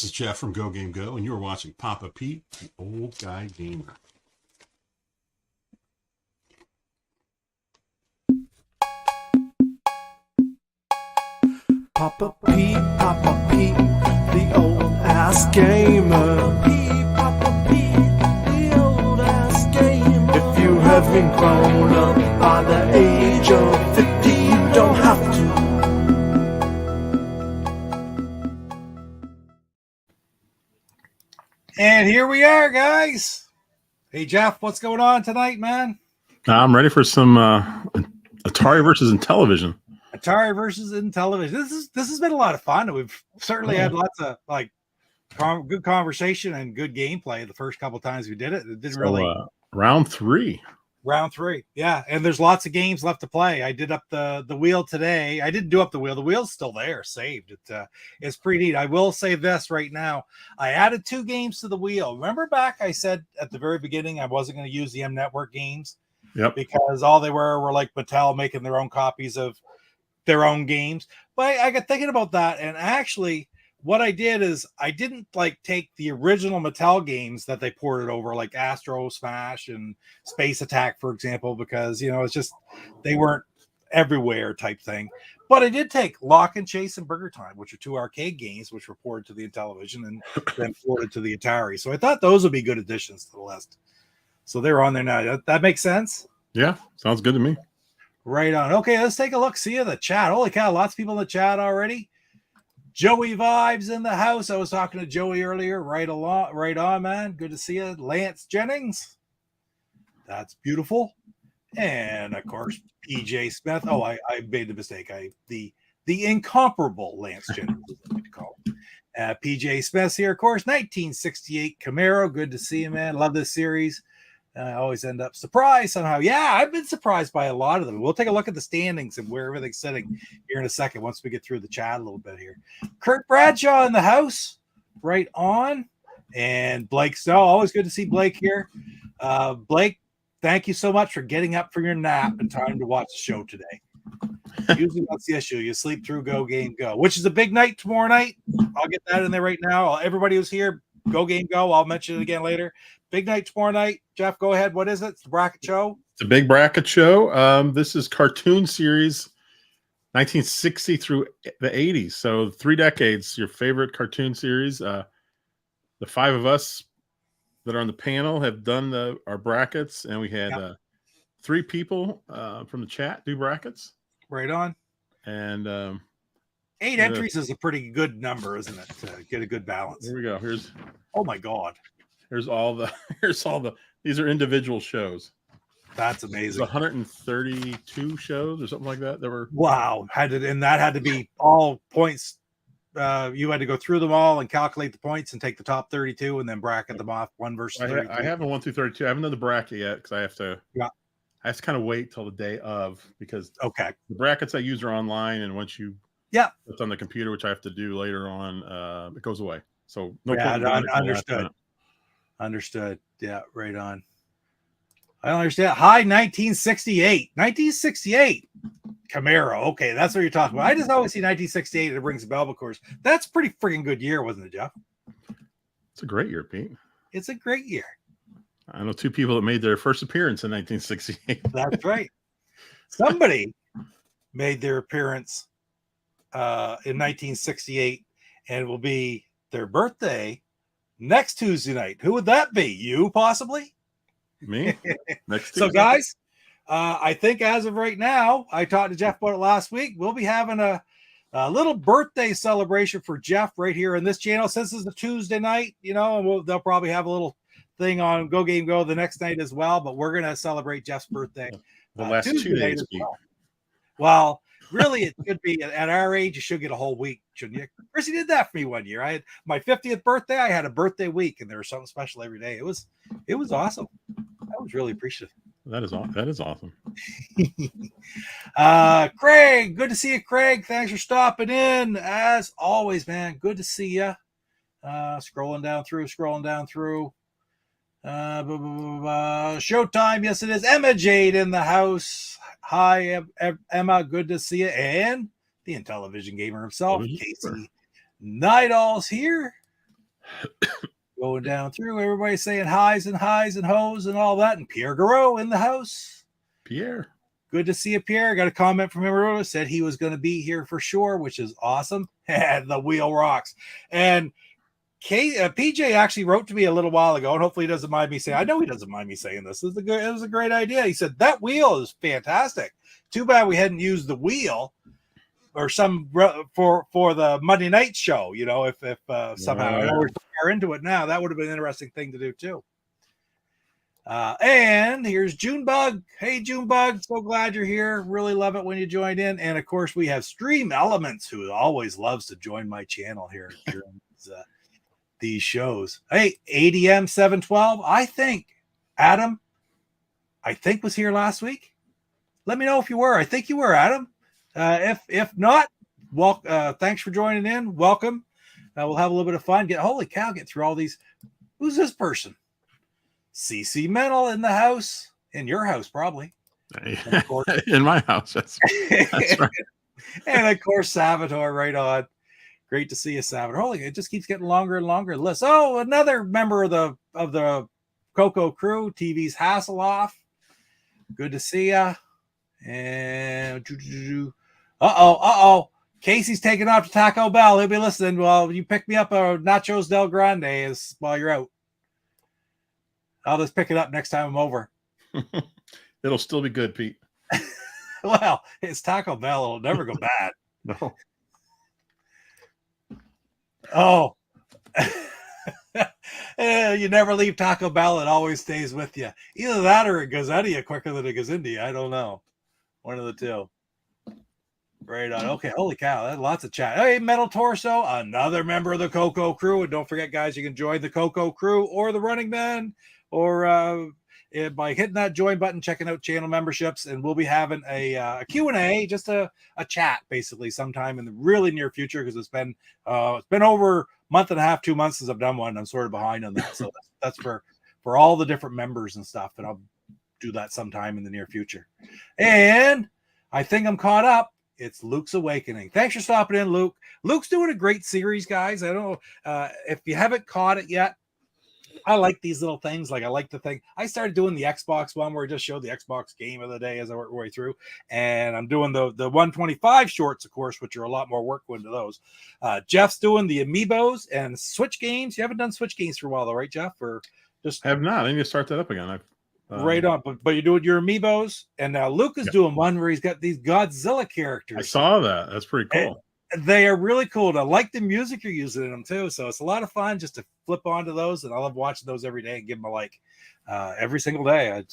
This is Jeff from Gogamego, and you're watching Papa Pete, the old guy gamer. Papa Pete, the old ass gamer. Papa Pete, the old ass gamer. If you haven't grown up by the age of 50, you don't have to. And here we are, guys. Hey, Jeff, what's going on tonight, man? I'm ready for some Atari versus Intellivision. Atari versus Intellivision. This has been a lot of fun. We've certainly had lots of good conversation and good gameplay the first couple times we did it. It didn't really round three. Round three, yeah. And there's lots of games left to play. I did up the wheel today. I didn't do up the wheel. The wheel's still there, saved. It's pretty neat. I will say this right now. I added 2 games to the wheel. Remember back I said at the very beginning I wasn't going to use the M Network games? Yep. Because all they were like Mattel making their own copies of their own games. But I got thinking about that, and actually what I did is I didn't take the original Mattel games that they ported over, like Astro Smash and Space Attack, for example, because it's just they weren't everywhere type thing. But I did take Lock and Chase and Burger Time, which are 2 arcade games which were ported to the Intellivision and then ported to the Atari. So I thought those would be good additions to the list. So they're on there now. That makes sense? Yeah, sounds good to me. Right on. Okay, let's take a look. See you in the chat. Holy cow, lots of people in the chat already. Joey Vibes in the house. I was talking to Joey earlier. Right on, man. Good to see you. Lance Jennings. That's beautiful. And of course, PJ Smith. Oh, I made the mistake. The incomparable Lance Jennings, is what I like to call him. PJ Smith here, of course. 1968 Camaro. Good to see you, man. Love this series. I always end up surprised somehow. Yeah, I've been surprised by a lot of them. We'll take a look at the standings and where everything's sitting here in a second once we get through the chat a little bit here. Kurt Bradshaw in the house, right on. And Blake Snow, always good to see Blake here. Blake, thank you so much for getting up from your nap in time to watch the show today. Usually that's the issue. You sleep through Go Game Go, which is a big night tomorrow night. I'll get that in there right now. Everybody who's here, Go Game Go. I'll mention it again later. Big night tomorrow night. Jeff, go ahead. What is it? It's the bracket show. It's a big bracket show. This is cartoon series 1960 through the 80s. So 3 decades, your favorite cartoon series. The 5 of us that are on the panel have done our brackets, and we had 3 people from the chat do brackets. Right on. And 8 entries is a pretty good number, isn't it? To get a good balance. Here we go. Oh my God. Here's all the these are individual shows. That's amazing. 132 shows or something like that. There were that had to be all points. You had to go through them all and calculate the points and take the top 32 and then bracket them off 1 versus 32. I haven't 1 through 32. I haven't done the bracket yet because I have to kind of wait till the day of, because the brackets I use are online, and once you it's on the computer, which I have to do later on, it goes away. So Understood. Yeah, right on. I don't understand. Hi, 1968. 1968 Camaro. Okay, that's what you're talking about. I just always see 1968 and it rings a bell, of course. That's a pretty freaking good year, wasn't it, Jeff? It's a great year, Pete. It's a great year. I know 2 people that made their first appearance in 1968. That's right. Somebody made their appearance in 1968, and it will be their birthday next Tuesday night. Who would that be? You, possibly? Me? Next Tuesday. So, guys, I think as of right now, I talked to Jeff about it last week. We'll be having a little birthday celebration for Jeff right here on this channel. Since it's a Tuesday night, and they'll probably have a little thing on Go Game Go the next night as well. But we're going to celebrate Jeff's birthday the last Tuesday 2 days. Well, really, it should be at our age. You should get a whole week, shouldn't you? Chrissy did that for me one year. I had my 50th birthday. I had a birthday week, and there was something special every day. It was awesome. I was really appreciative. That is awesome. Craig, good to see you, Craig. Thanks for stopping in. As always, man, good to see you. Scrolling down through. Showtime, yes, it is. Emma Jade in the house. Hi, Emma. Good to see you. And the Intellivision gamer himself, Casey Nidall's here. Going down through, everybody saying highs and hoes and all that. And Pierre Garreau in the house. Pierre. Good to see you, Pierre. I got a comment from him earlier. Said he was going to be here for sure, which is awesome. And the wheel rocks. And PJ actually wrote to me a little while ago, and hopefully he doesn't mind me saying. I know he doesn't mind me saying this. It was a great idea. He said that wheel is fantastic. Too bad we hadn't used the wheel or some for the Monday night show. You know, if somehow I know we're into it now, that would have been an interesting thing to do too. And here's Junebug. Hey, Junebug, so glad you're here. Really love it when you join in. And of course, we have Stream Elements, who always loves to join my channel here during these shows. Hey, ADM 712. I think Adam, was here last week. Let me know if you were. I think you were, Adam. If not, well, thanks for joining in. Welcome. We'll have a little bit of fun. Holy cow, get through all these. Who's this person? CC Mental in the house. In your house, probably. In my house. That's right. And of course, Salvatore, right on. Great to see you, Salvatore. Holy, it just keeps getting longer and longer. List. Oh, another member of the Coco crew, TV's Hasselhoff. Good to see ya. And Casey's taking off to Taco Bell. He'll be listening. Well, you pick me up a Nachos Del Grande while you're out. I'll just pick it up next time I'm over. It'll still be good, Pete. Well, it's Taco Bell. It'll never go bad. No. Oh. You never leave Taco Bell. It always stays with you. Either that or it goes out of you quicker than it goes into you. I don't know. One of the two. Right on. Okay. Holy cow. That's lots of chat. Hey, Metal Torso, another member of the Coco crew. And don't forget, guys, you can join the Coco crew or the Running Man or by hitting that join button, checking out channel memberships. And we'll be having a Q&A, just a chat, basically, sometime in the really near future, because it's been over a month and a half, 2 months since I've done one. I'm sort of behind on that. So that's for all the different members and stuff. And I'll do that sometime in the near future. And I think I'm caught up. It's Luke's Awakening. Thanks for stopping in, Luke. Luke's doing a great series, guys. I don't know if you haven't caught it yet. I like these little things. Like I like the thing. I started doing the Xbox one where I just showed the Xbox game of the day as I worked my way through. And I'm doing the 125 shorts, of course, which are a lot more work into those. Jeff's doing the Amiibos and Switch games. You haven't done Switch games for a while, though, right, Jeff? Or just I have not. I need to start that up again. Right on. But you're doing your Amiibos. And now Luke is doing one where he's got these Godzilla characters. I saw that. That's pretty cool. And they are really cool. I like the music you're using in them too. So it's a lot of fun just to flip onto those. And I love watching those every day and give them a like every single day. I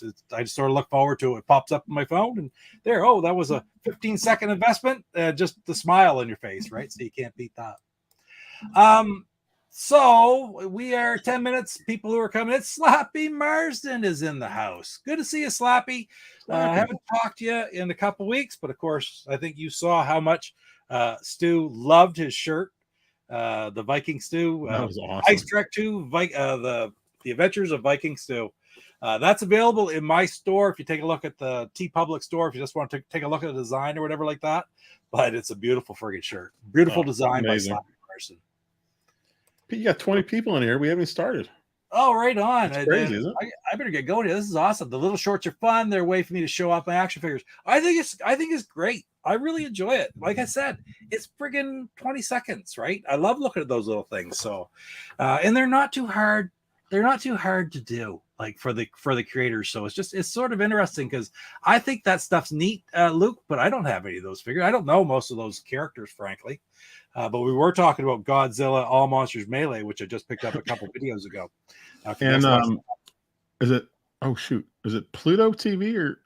just sort of look forward to it. It pops up on my phone and there. Oh, that was a 15-second investment. Just the smile on your face, right? So you can't beat that. So we are 10 minutes. People who are coming in. Slappy Marsden is in the house. Good to see you, Slappy. I haven't talked to you in a couple weeks, but of course, I think you saw how much Stu loved his shirt. The Viking Stu. That was awesome. Ice Trek 2, the Adventures of Viking Stu. That's available in my store. If you take a look at the TeePublic store, if you just want to take a look at the design or whatever like that. But it's a beautiful friggin' shirt. Beautiful design amazing. by Slappy Marsden. You got 20 people in here. We haven't started. Oh, right on. That's crazy, isn't it? I better get going here. This is awesome. The little shorts are fun. They're a way for me to show off my action figures. I think it's great. I really enjoy it. Like I said, it's friggin' 20 seconds, right? I love looking at those little things. So, and they're not too hard. They're not too hard to do, like for the creators. So it's sort of interesting because I think that stuff's neat, Luke. But I don't have any of those figures. I don't know most of those characters, frankly. But we were talking about Godzilla All Monsters Melee, which I just picked up a couple videos ago. And is it? Oh shoot! Is it Pluto TV or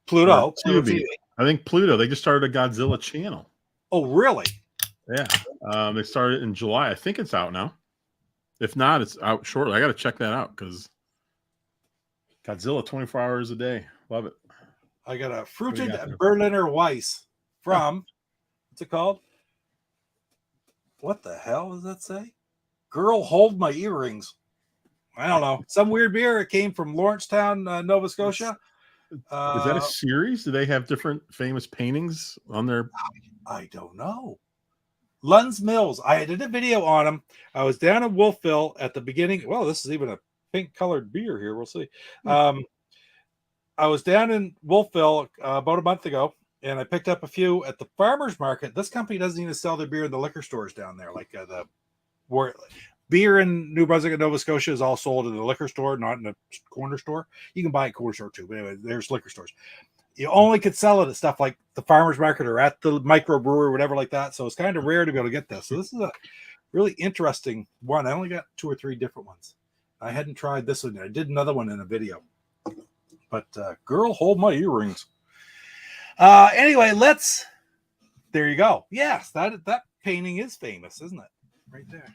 Pluto TV? I think Pluto. They just started a Godzilla channel. Oh, really? Yeah. They started in July. I think it's out now. If not, it's out shortly. I got to check that out because Godzilla 24 hours a day. Love it. I got a fruited Berliner Weiss from what's it called? What the hell does that say? Girl, hold my earrings. I don't know. Some weird beer. It came from Lawrencetown, Nova Scotia. Is that a series? Do they have different famous paintings on their? I don't know. Lund's Mills. I did a video on them. I was down in Wolfville at the beginning. Well, this is even a pink colored beer here. We'll see. I was down in Wolfville about a month ago, and I picked up a few at the farmers market. This company doesn't even sell their beer in the liquor stores down there, like where beer in New Brunswick and Nova Scotia is all sold in the liquor store, not in the corner store. You can buy it corner store too, but anyway, there's liquor stores. You only could sell it at stuff like the farmers market or at the microbrewery or whatever like that. So it's kind of rare to be able to get this. So this is a really interesting one. I only got 2 or 3 different ones. I hadn't tried this one yet. I did another one in a video. But girl, hold my earrings. Anyway, there you go. Yes, that painting is famous, isn't it? Right there.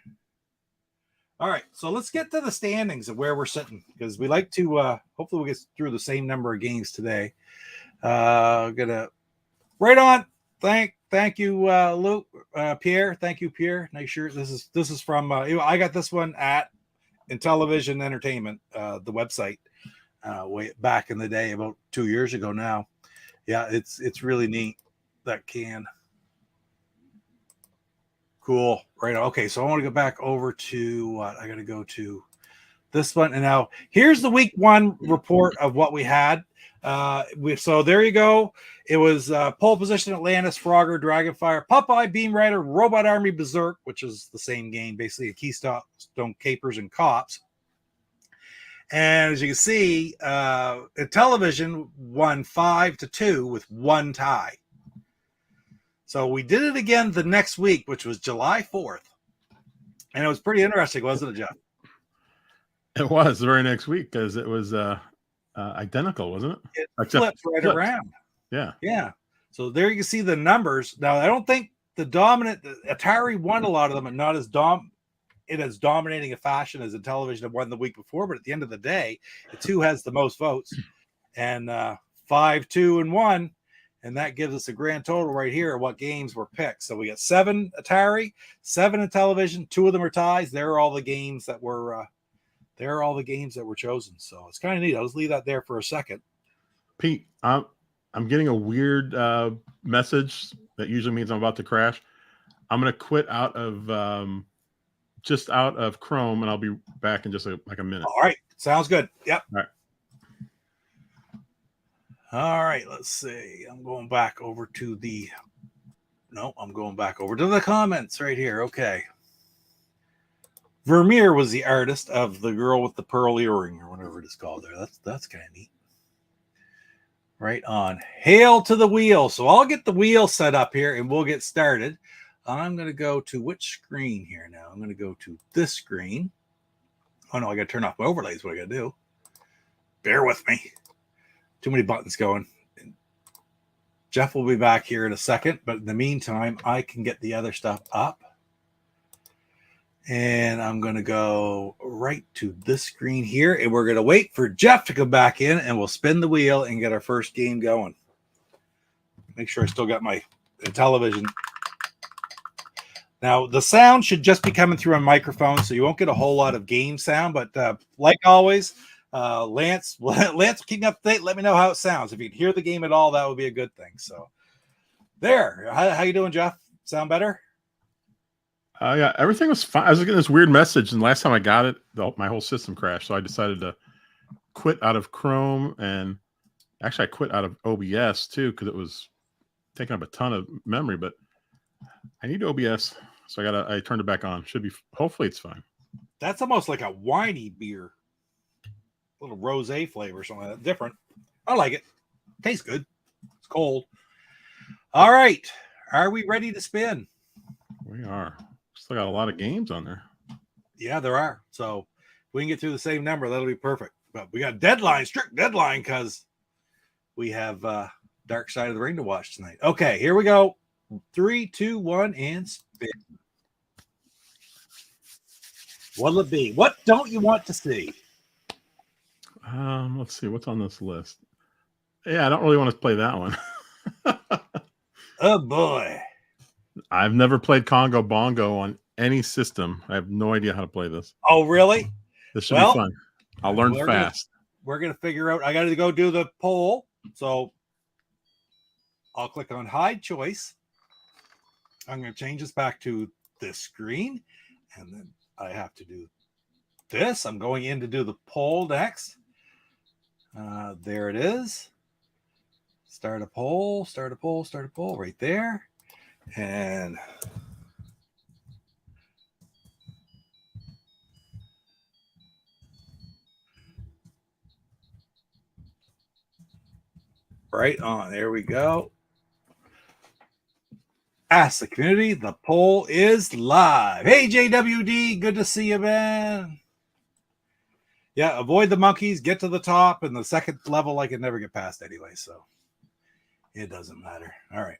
All right, so let's get to the standings of where we're sitting, because we like to hopefully we'll get through the same number of games today. Gonna right on. Thank you, Luke, Pierre. Thank you, Pierre. Nice shirt. This is from I got this one at Intellivision Entertainment, the website, way back in the day, about 2 years ago now. Yeah, it's really neat, that can. Cool. Right. Okay, so I want to go back over to what I got to go to this one. And now here's the week 1 report of what we had. So there you go. It was pole position Atlantis, Frogger, Dragonfire, Popeye, Beam Rider, Robot Army, Berserk, which is the same game, basically a Keystone Capers and Cops. And as you can see, Intellivision won 5-2 with 1 tie. So we did it again the next week, which was July 4th. And it was pretty interesting, wasn't it, Jeff? It was the very next week, because it was identical, wasn't it? It flipped right around. Yeah. Yeah. So there you can see the numbers. Now, I don't think Atari won a lot of them, and not as dominating a fashion as Intellivision had won the week before. But at the end of the day, it's who has the most votes. And 5-2-1. And that gives us a grand total right here of what games were picked. So we got 7 Atari, 7 Intellivision. 2 of them are ties. They're all the games that were chosen. So it's kind of neat. I'll just leave that there for a second. Pete, I'm getting a weird message that usually means I'm about to crash. I'm going to quit out of just out of Chrome, and I'll be back in just like a minute. All right. Sounds good. Yep. All right. All right, let's see. I'm going back over to the comments right here. Okay. Vermeer was the artist of the girl with the pearl earring, or whatever it is called there. That's kind of neat. Right on. Hail to the wheel. So I'll get the wheel set up here and we'll get started. I'm going to go to which screen here now? I'm going to go to this screen. Oh no, I got to turn off my overlays. What I got to do? Bear with me. Too many buttons going. Jeff will be back here in a second, but in the meantime, I can get the other stuff up. And I'm going to go right to this screen here, and we're going to wait for Jeff to come back in, and we'll spin the wheel and get our first game going. Make sure I still got my television. Now, the sound should just be coming through on microphone, so you won't get a whole lot of game sound, but like always, Lance, keep me up to date. Let me know how it sounds. If you can hear the game at all, that would be a good thing. So there. How you doing, Jeff? Sound better? Yeah, everything was fine. I was getting this weird message, and last time I got it, my whole system crashed. So I decided to quit out of Chrome, and actually I quit out of OBS too, because it was taking up a ton of memory. But I need OBS, so I turned it back on. Should be, hopefully it's fine. That's almost like a winey beer. A little rosé flavor, something like that. Different. I like it. Tastes good. It's cold. All right. Are we ready to spin? We are. Still got a lot of games on there. Yeah, there are. So if we can get through the same number, that'll be perfect. But we got deadline, strict deadline, because we have Dark Side of the Ring to watch tonight. Okay, here we go. 3, 2, 1, and spin. What'll it be? What don't you want to see? Let's see what's on this list. Yeah, I don't really want to play that one. Oh boy. I've never played Congo Bongo on any system. I have no idea how to play this. Oh, really? This should be fun. I'll learn fast. We're going to figure out. I got to go do the poll. So I'll click on hide choice. I'm going to change this back to this screen, and then I have to do this. I'm going in to do the poll next. There it is. Start a poll right there. And right on. There we go. Ask the community. The poll is live. Hey, JWD. Good to see you, man. Yeah, avoid the monkeys. Get to the top. And the second level, I can never get past anyway. So it doesn't matter. All right.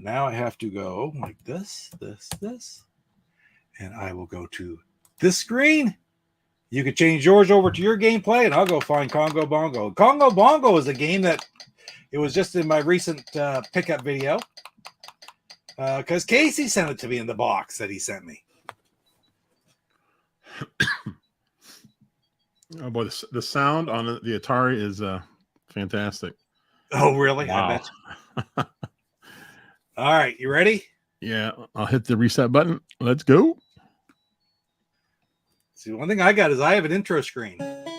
Now I have to go like this. And I will go to this screen. You can change yours over to your gameplay, and I'll go find Congo Bongo. Congo Bongo is a game that it was just in my recent pickup video. Because Casey sent it to me in the box that he sent me. Oh boy, the sound on the Atari is fantastic. Oh, really? Wow. I bet. All right, you ready? Yeah, I'll hit the reset button. Let's go. See, one thing I got is I have an intro screen that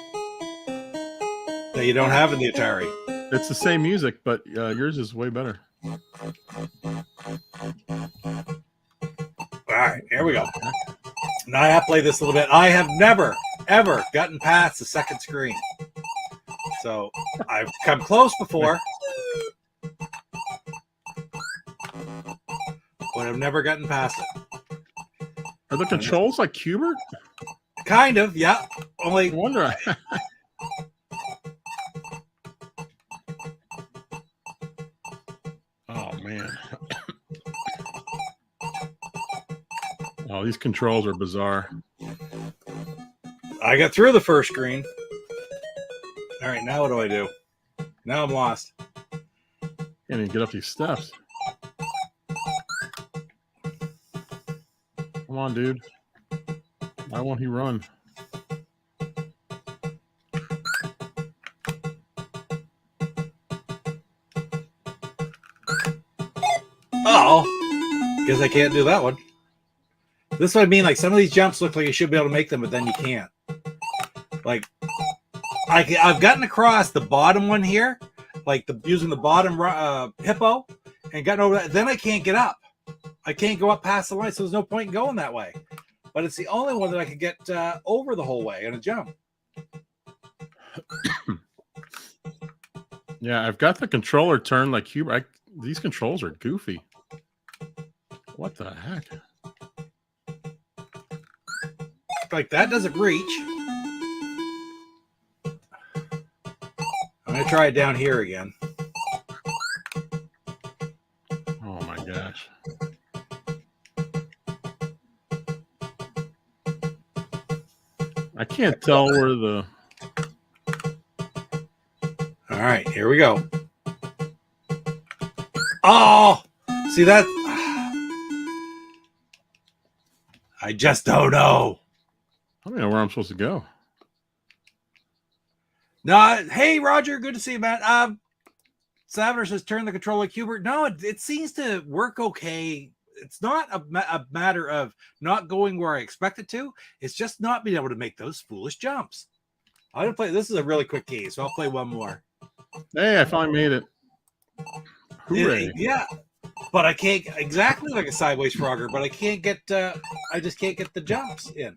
you don't have in the Atari. It's the same music, but yours is way better. All right, here we go. Now I have to play this a little bit. I have never, ever gotten past the second screen. So I've come close before, but I've never gotten past it. Are the controls like Cubert? Kind of, yeah. Only I wonder. Oh man. Oh, these controls are bizarre. I got through the first screen. All right, now what do I do? Now I'm lost. Can't even get up these steps. Come on, dude. Why won't he run? Oh, guess I can't do that one. This is what I mean. Like, some of these jumps look like you should be able to make them, but then you can't. Like, I've gotten across the bottom one here, like using the bottom hippo, and gotten over that. Then I can't get up. I can't go up past the line, so there's no point in going that way. But it's the only one that I can get over the whole way in a jump. Yeah, I've got the controller turned like Cubert. These controls are goofy. What the heck? Like, that doesn't reach. I'm going to try it down here again. Oh my gosh. I can't tell where the... All right, here we go. Oh, see that? I just don't know. I don't know where I'm supposed to go. No, hey, Roger, good to see you, man. Savner says turn the controller Cubert. No, it seems to work okay. It's not a matter of not going where I expect it to. It's just not being able to make those foolish jumps. I'm gonna play. This is a really quick game, so I'll play one more. Hey, I finally made it. Hooray. Yeah, but I can't exactly like a sideways frogger, but I can't get. I just can't get the jumps in.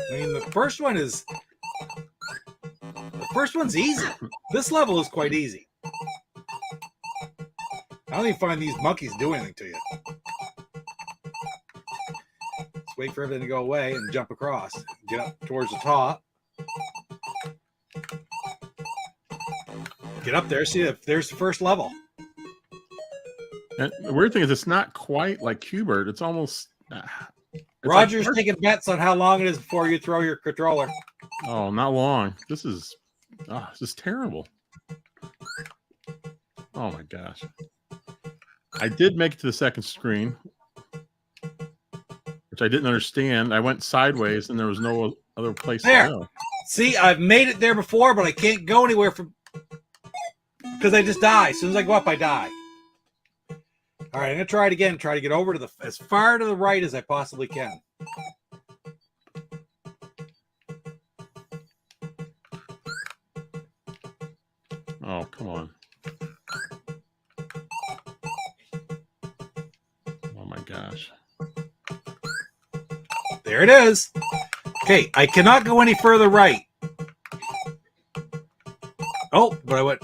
I mean, the first one's easy. This level is quite easy. I don't even find these monkeys do anything to you. Just wait for everything to go away and jump across. Get up towards the top. Get up there. See if there's the first level. And the weird thing is, it's not quite like Cubert. It's almost. Roger's taking bets on how long it is before you throw your controller. Oh, not long. This is terrible. Oh my gosh. I did make it to the second screen, which I didn't understand. I went sideways and there was no other place to go. See, I've made it there before, but I can't go anywhere from because I just die. As soon as I go up, I die. All right, I'm gonna try it again. Try to get over to the as far to the right as I possibly can. Oh, come on. Oh my gosh. There it is. Okay, I cannot go any further right. Oh, but I went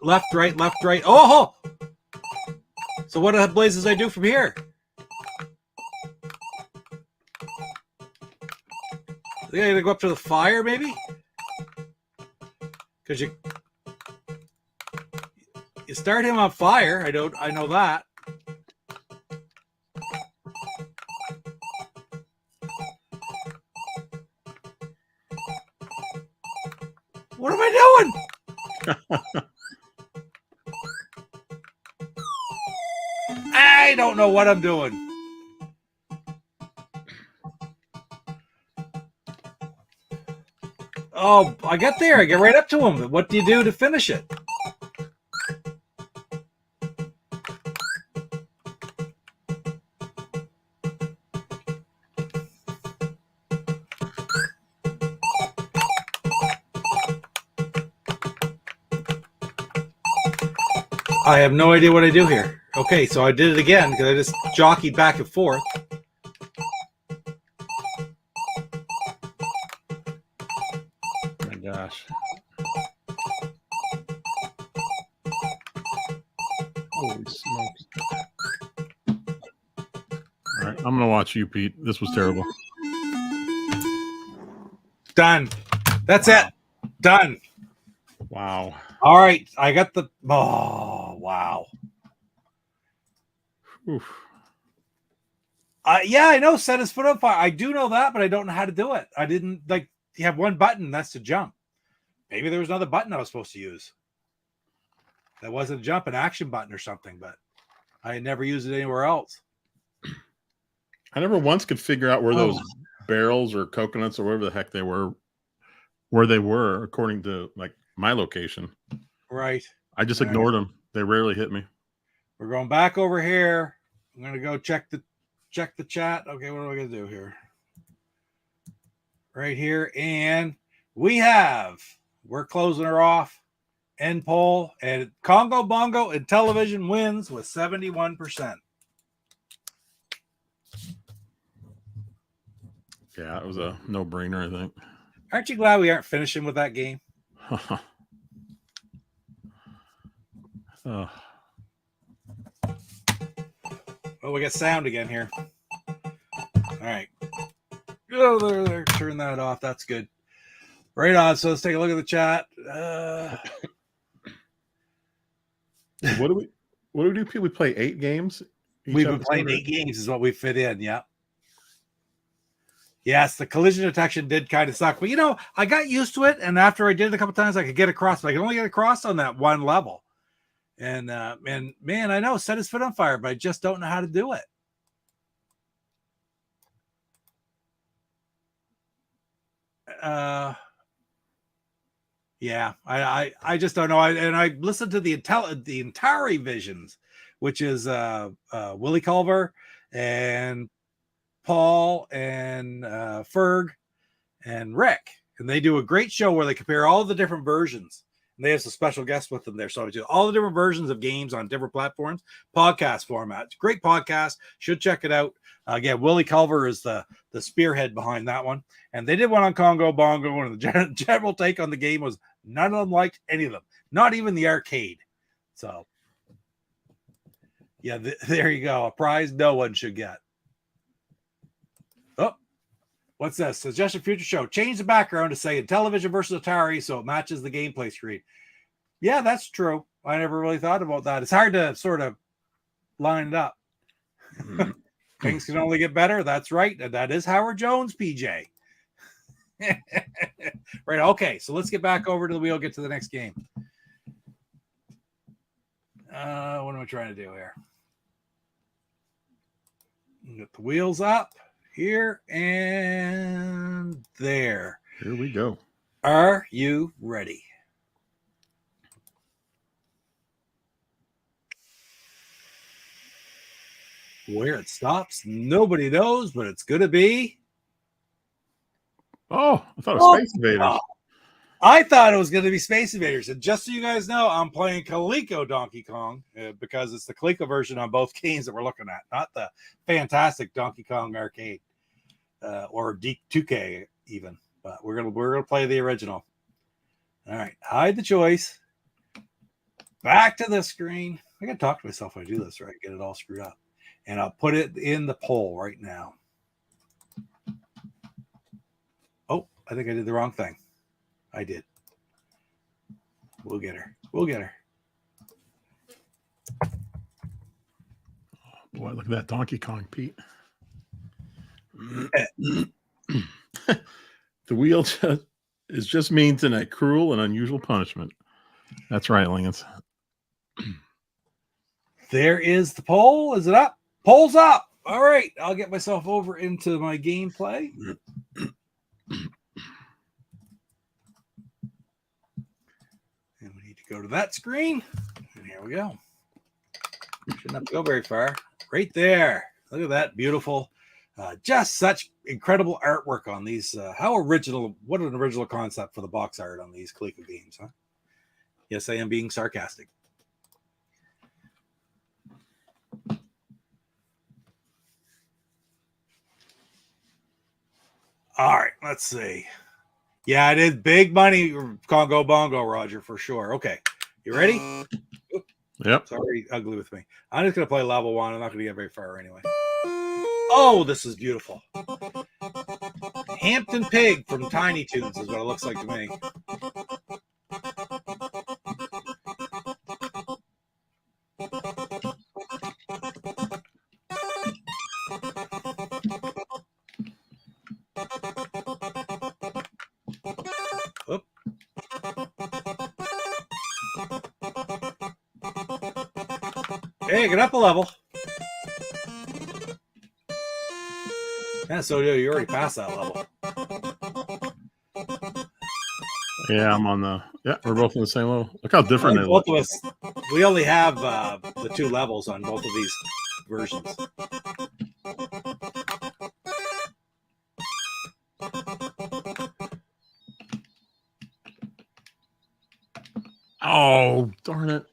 left, right, left, right. Oh! So what the blazes I do from here? I think I gotta go up to the fire, maybe? Because you start him on fire. I know that. What am I doing? I don't know what I'm doing. Oh, I got there. I get right up to him. But what do you do to finish it? I have no idea what I do here. Okay, so I did it again because I just jockeyed back and forth. Oh my gosh. Holy smokes. All right, I'm going to watch you, Pete. This was terrible. Done. That's it. Done. Wow. All right, I got the. Oh, wow. Oof. Yeah, I know. Set his foot on fire. I do know that, but I don't know how to do it. I didn't like. You have one button. That's to jump. Maybe there was another button I was supposed to use. That wasn't a jump, an action button or something. But I had never used it anywhere else. I never once could figure out where those barrels or coconuts or whatever the heck they were, where they were according to like my location. Right. I just ignored them. They rarely hit me. We're going back over here. I'm gonna go check the chat. Okay, what am I gonna do here? Right here, and we're closing her off. End poll, and Congo Bongo and Television wins with 71%. Yeah, it was a no-brainer, I think. Aren't you glad we aren't finishing with that game? Oh. Oh, we got sound again here. All right. Oh, there. Turn that off. That's good. Right on. So let's take a look at the chat. What do we do? We play 8 games. We've been playing 8 games is what we fit in. Yeah. Yes, the collision detection did kind of suck, but I got used to it, and after I did it a couple times, I could get across. But I could only get across on that one level. And man, I know set his foot on fire, but I just don't know how to do it. Yeah, I just don't know. I listened to the Atari Visions, which is Willie Culver and Paul and Ferg and Rick, and they do a great show where they compare all the different versions. And they have some special guests with them there. So I do all the different versions of games on different platforms, podcast format. Great podcast. Should check it out. Again, Willie Culver is the spearhead behind that one. And they did one on Congo Bongo, and the general take on the game was none of them liked any of them, not even the arcade. So, yeah, there you go. A prize no one should get. Oh, what's this? Suggestion future show. Change the background to say Intellivision versus Atari so it matches the gameplay screen. Yeah, that's true. I never really thought about that. It's hard to sort of line it up. Things can only get better. That's right. And that is Howard Jones, PJ. Right. Okay. So let's get back over to the wheel, get to the next game. What am I trying to do here? Get the wheels up here and there. Here we go. Are you ready? Where it stops, nobody knows, but it's going to be. Oh, I thought it was Space Invaders. I thought it was going to be Space Invaders. And just so you guys know, I'm playing Coleco Donkey Kong because it's the Coleco version on both games that we're looking at, not the fantastic Donkey Kong arcade or D2K even. But we're gonna play the original. All right, hide the choice. Back to the screen. I gotta talk to myself when I do this, right? Get it all screwed up. And I'll put it in the poll right now. Oh, I think I did the wrong thing. I did. We'll get her. We'll get her. Boy, look at that Donkey Kong, Pete. The wheel is just mean tonight. Cruel and unusual punishment. That's right, Lance. There is the poll. Is it up? Poll's up. All right. I'll get myself over into my gameplay. And we need to go to that screen. And here we go. Shouldn't have to go very far. Right there. Look at that. Beautiful. Just such incredible artwork on these. How original. What an original concept for the box art on these Coleco games, huh? Yes, I am being sarcastic. All right, let's see. Yeah, it is big money, Congo Bongo, Roger, for sure. Okay, you ready? Yep. Sorry, ugly with me. I'm just going to play level 1. I'm not going to get very far anyway. Oh, this is beautiful. Hampton Pig from Tiny Toons is what it looks like to me. Oop. Hey, get up a level. Yeah, so you already passed that level. Yeah, I'm on the. Yeah, we're both on the same level. Look how different they Both look. of us, we only have the 2 levels on both of these versions. Oh, darn it.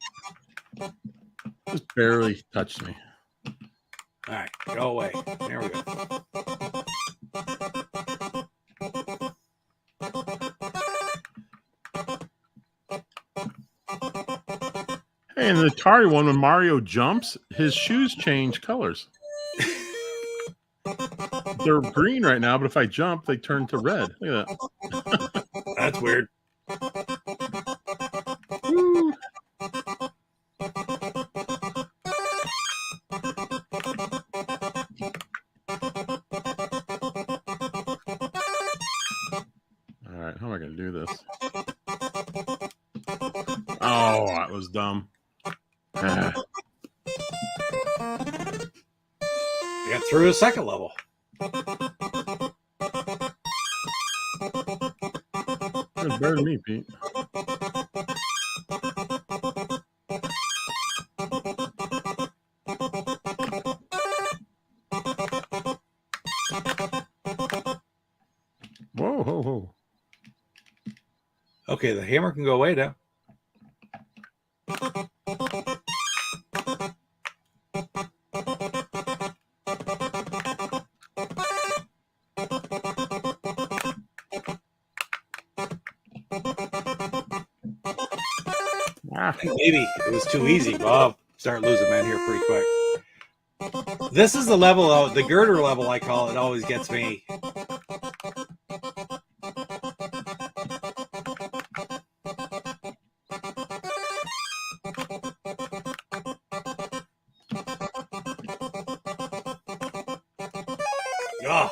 Just barely touched me. All right, go away. There we go. Hey, in the Atari one, when Mario jumps, his shoes change colors. They're green right now, but if I jump, they turn to red. Look at that. That's weird. Woo. All right, how am I going to do this? Oh, that was dumb. I got through a second level. That's better than me, Pete. Whoa, ho, ho. Okay, the hammer can go away now. Ah. Maybe it was too easy. Well, I'll start losing men here pretty quick. This is the level, the girder level, I call it, always gets me. Oh.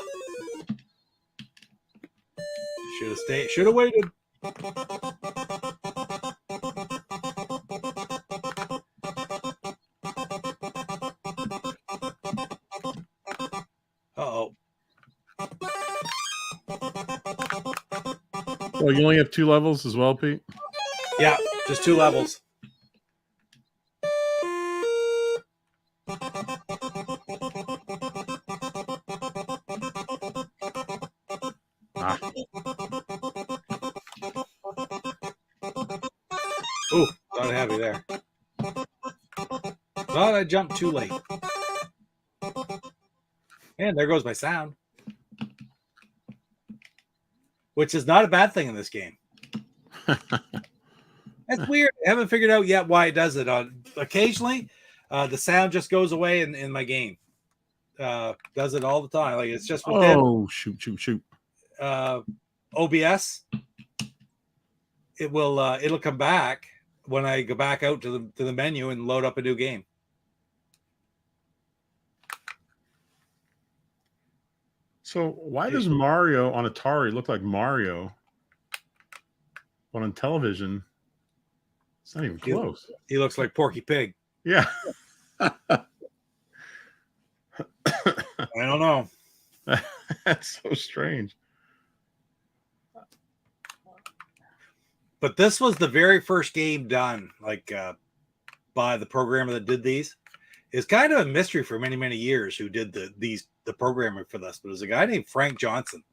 Should have stayed. Should have waited. So you only have 2 levels as well, Pete? Yeah, just 2 levels. Ah. Ooh, got heavy there. Thought I jumped too late. And there goes my sound. Which is not a bad thing in this game. That's weird. I haven't figured out yet why it does it. Occasionally, the sound just goes away in my game. Does it all the time. Like it's just within shoot. OBS. It'll come back when I go back out to the menu and load up a new game. So why does Mario on Atari look like Mario, but on television it's not even close? He looks like Porky Pig. Yeah. I don't know. That's so strange. But this was the very first game done, by the programmer that did these. It's kind of a mystery for many, many years who did the programming for this. But it was a guy named Frank Johnson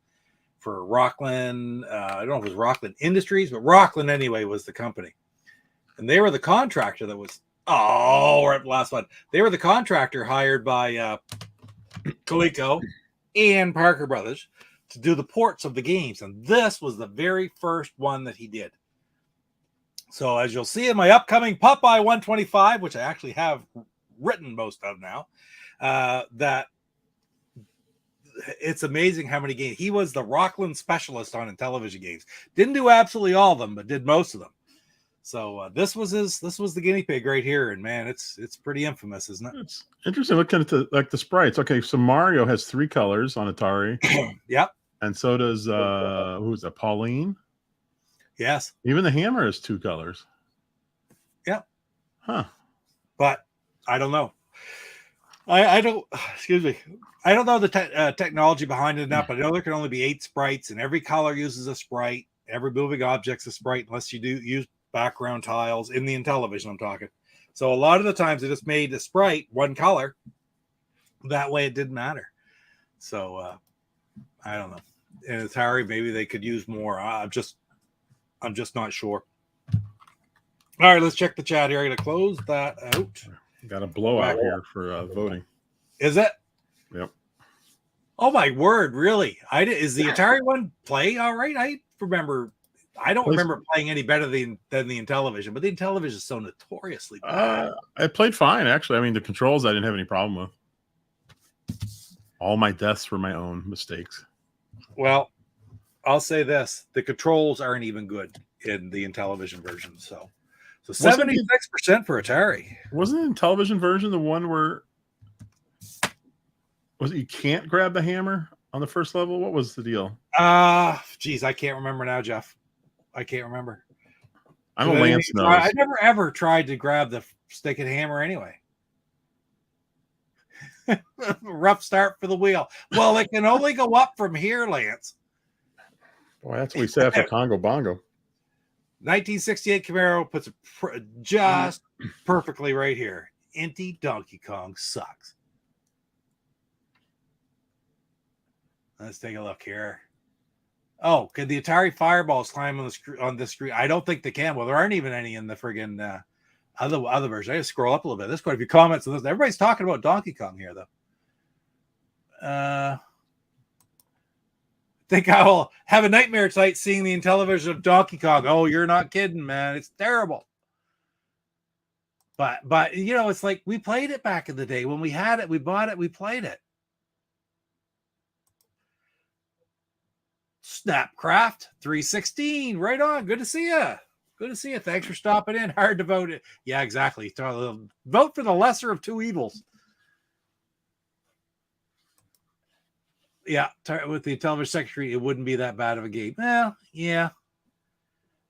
for Rockland. I don't know if it was Rockland Industries, but Rockland anyway was the company. And they were the contractor that was, we're at the last one. They were the contractor hired by Coleco and Parker Brothers to do the ports of the games. And this was the very first one that he did. So as you'll see in my upcoming Popeye 125, which I actually have written most of now, that it's amazing how many games. He was the Rockland specialist on Intellivision games. Didn't do absolutely all of them, but did most of them. So this was the guinea pig right here, and man, it's pretty infamous, isn't it? It's interesting looking at the sprites. Okay, so Mario has 3 colors on Atari. Yep. And so does who's that? Pauline? Yes. Even the hammer has 2 colors. Yep. Huh. But I don't know. I don't. Excuse me. I don't know the technology behind it enough, but I know there can only be 8 sprites, and every color uses a sprite. Every moving object's a sprite, unless you do use background tiles in the Intellivision. I'm talking. So a lot of the times they just made the sprite one color. That way it didn't matter. So I don't know. In Atari, maybe they could use more. I'm just not sure. All right, let's check the chat here. I'm going to close that out. Got a blowout here for voting. Is it? Yep. Oh my word! Really? Is the Atari one play all right? I don't remember playing any better than the Intellivision, but the Intellivision is so notoriously bad. I played fine, actually. I mean, the controls I didn't have any problem with. All my deaths were my own mistakes. Well, I'll say this: the controls aren't even good in the Intellivision version. So 76% for Atari. Wasn't the Intellivision version the one where you can't grab the hammer on the first level? What was the deal? Geez, I can't remember now, Jeff. I can't remember. I'm a Lance nose. I never ever tried to grab the stick and hammer anyway. Rough start for the wheel. Well, it can only go up from here, Lance. Boy, that's what we said for Congo Bongo. 1968 Camaro puts it just perfectly right here. Inty Donkey Kong sucks. Let's take a look here. Oh, could the Atari Fireballs climb on the screen? I don't think they can. Well, there aren't even any in the friggin' other version. I just scroll up a little bit. There's quite a few comments on this. Everybody's talking about Donkey Kong here, though. I think I will have a nightmare tonight seeing the Intellivision of Donkey Kong. Oh, you're not kidding, man. It's terrible. But you know, it's like we played it back in the day. When we had it, we bought it, we played it. Snapcraft 316. Right on. Good to see you. Good to see you. Thanks for stopping in. Hard to vote it. Yeah, exactly. Vote for the lesser of two evils. Yeah, with the Intellivision Secretary, it wouldn't be that bad of a game. Well, yeah.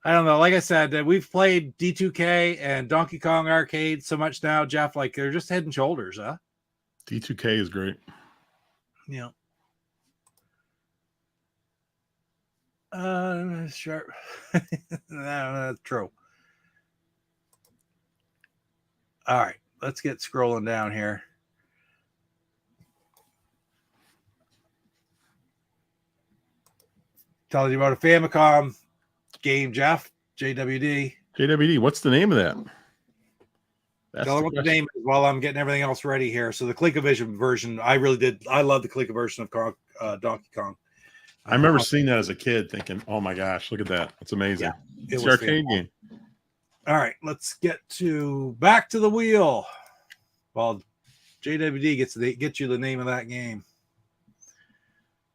I don't know. Like I said, we've played D2K and Donkey Kong Arcade so much now, Jeff. Like they're just head and shoulders, huh? D2K is great. Yeah. Sharp. No, that's true. All right, let's get scrolling down here. Telling you about a Famicom game, Jeff. JWD. JWD. What's the name of that? That's Tell her what the name is while I'm getting everything else ready here. So the ColecoVision version, I love the Coleco version of Donkey Kong. I remember seeing that as a kid thinking, oh my gosh, look at that. That's amazing. Yeah, it's an arcade game. All right, let's get back to the wheel. While JWD gets you the name of that game.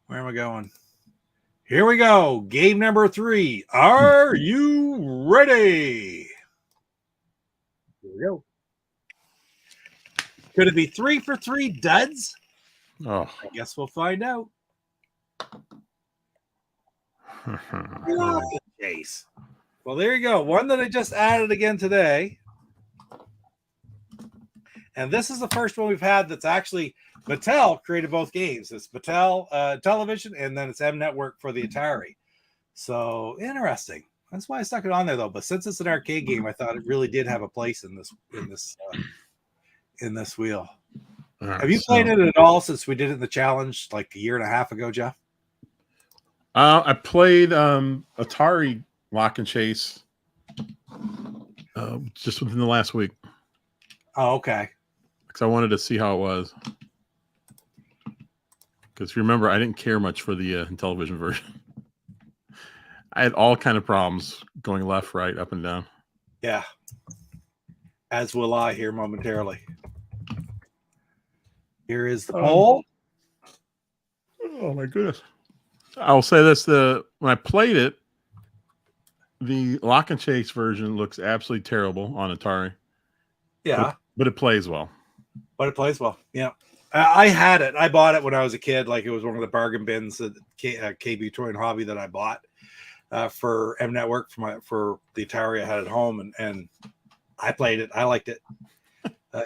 Where am I going? Here we go. Game number 3. Are you ready? Here we go. Could it be 3 for 3 duds? Oh, I guess we'll find out. Case. Well, there you go. One that I just added again today. And this is the first one we've had that's actually Mattel created both games. It's Mattel Television, and then it's M Network for the Atari. So interesting. That's why I stuck it on there, though. But since it's an arcade game, I thought it really did have a place in this wheel. right, Have you played it at all since we did it in the challenge like a year and a half ago, Jeff? I played Atari Lock and Chase just within the last week. Oh, okay. Because I wanted to see how it was. Because remember, I didn't care much for the Intellivision version. I had all kind of problems going left, right, up and down. Yeah. As will I here momentarily. Here is the poll. Oh my goodness. I'll say this, when I played it, the Lock and Chase version looks absolutely terrible on Atari. Yeah. But it plays well. But it plays well. Yeah. I had it. I bought it when I was a kid. Like it was one of the bargain bins at KB Toy and Hobby that I bought for M Network for the Atari I had at home. And I played it. I liked it.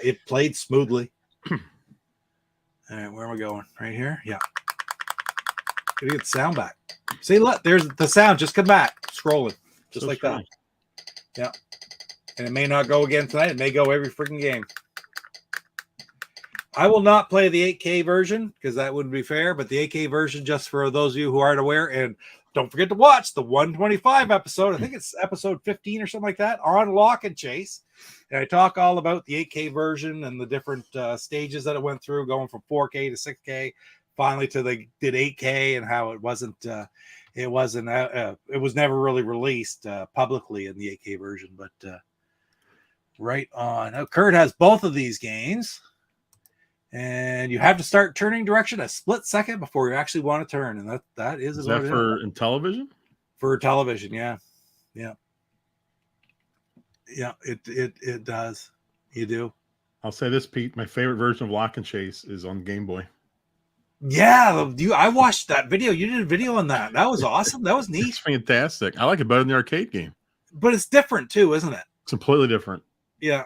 It played smoothly. All right, where am I going? Right here? Yeah. Gotta get the sound back. See, look, there's the sound. Just come back. Scrolling. Just so like strange. That. Yeah. And it may not go again tonight. It may go every freaking game. I will not play the 8K version because that wouldn't be fair. But the 8K version, just for those of you who aren't aware, and don't forget to watch the 125 episode. I think it's episode 15 or something like that on Lock and Chase. And I talk all about the 8K version and the different stages that it went through, going from 4K to 6K, finally to they did 8K, and how it was never really released publicly in the 8K version. But right on. Now, Kurt has both of these games. And you have to start turning direction a split second before you actually want to turn. And that is that for Intellivision? For television, yeah. Yeah. Yeah, it does. You do. I'll say this, Pete. My favorite version of Lock and Chase is on Game Boy. Yeah, I watched that video. You did a video on that. That was awesome. That was neat. It's fantastic. I like it better than the arcade game. But it's different too, isn't it? It's completely different. Yeah.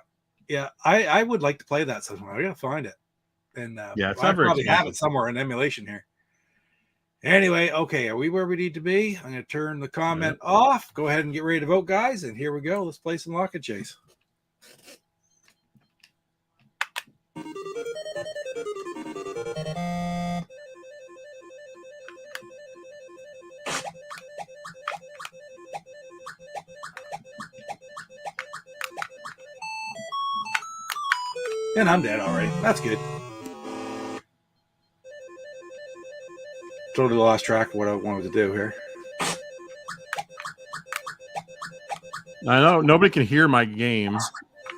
Yeah. I would like to play that sometime. I gotta find it. And yeah, it's I not very probably expensive. have it somewhere in emulation here. Anyway, okay, are we where we need to be? I'm going to turn the comment off. Go ahead and get ready to vote, guys. And here we go. Let's play some Lock and Chase. And I'm dead already. That's good. Totally lost track of what I wanted to do here. I know nobody can hear my game,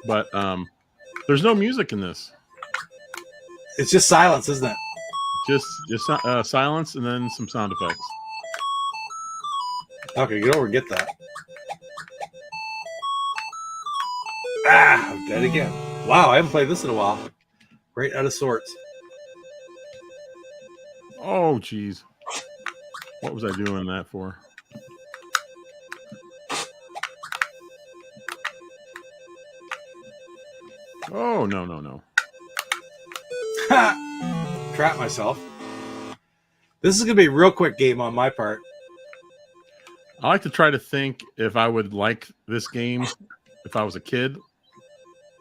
but there's no music in this. It's just silence, isn't it? Just silence and then some sound effects. Okay, get over and get that. Ah, I'm dead again. Wow, I haven't played this in a while. Right out of sorts. Oh, geez. What was I doing that for? Oh, no. Trap myself. This is going to be a real quick game on my part. I like to try to think if I would like this game if I was a kid,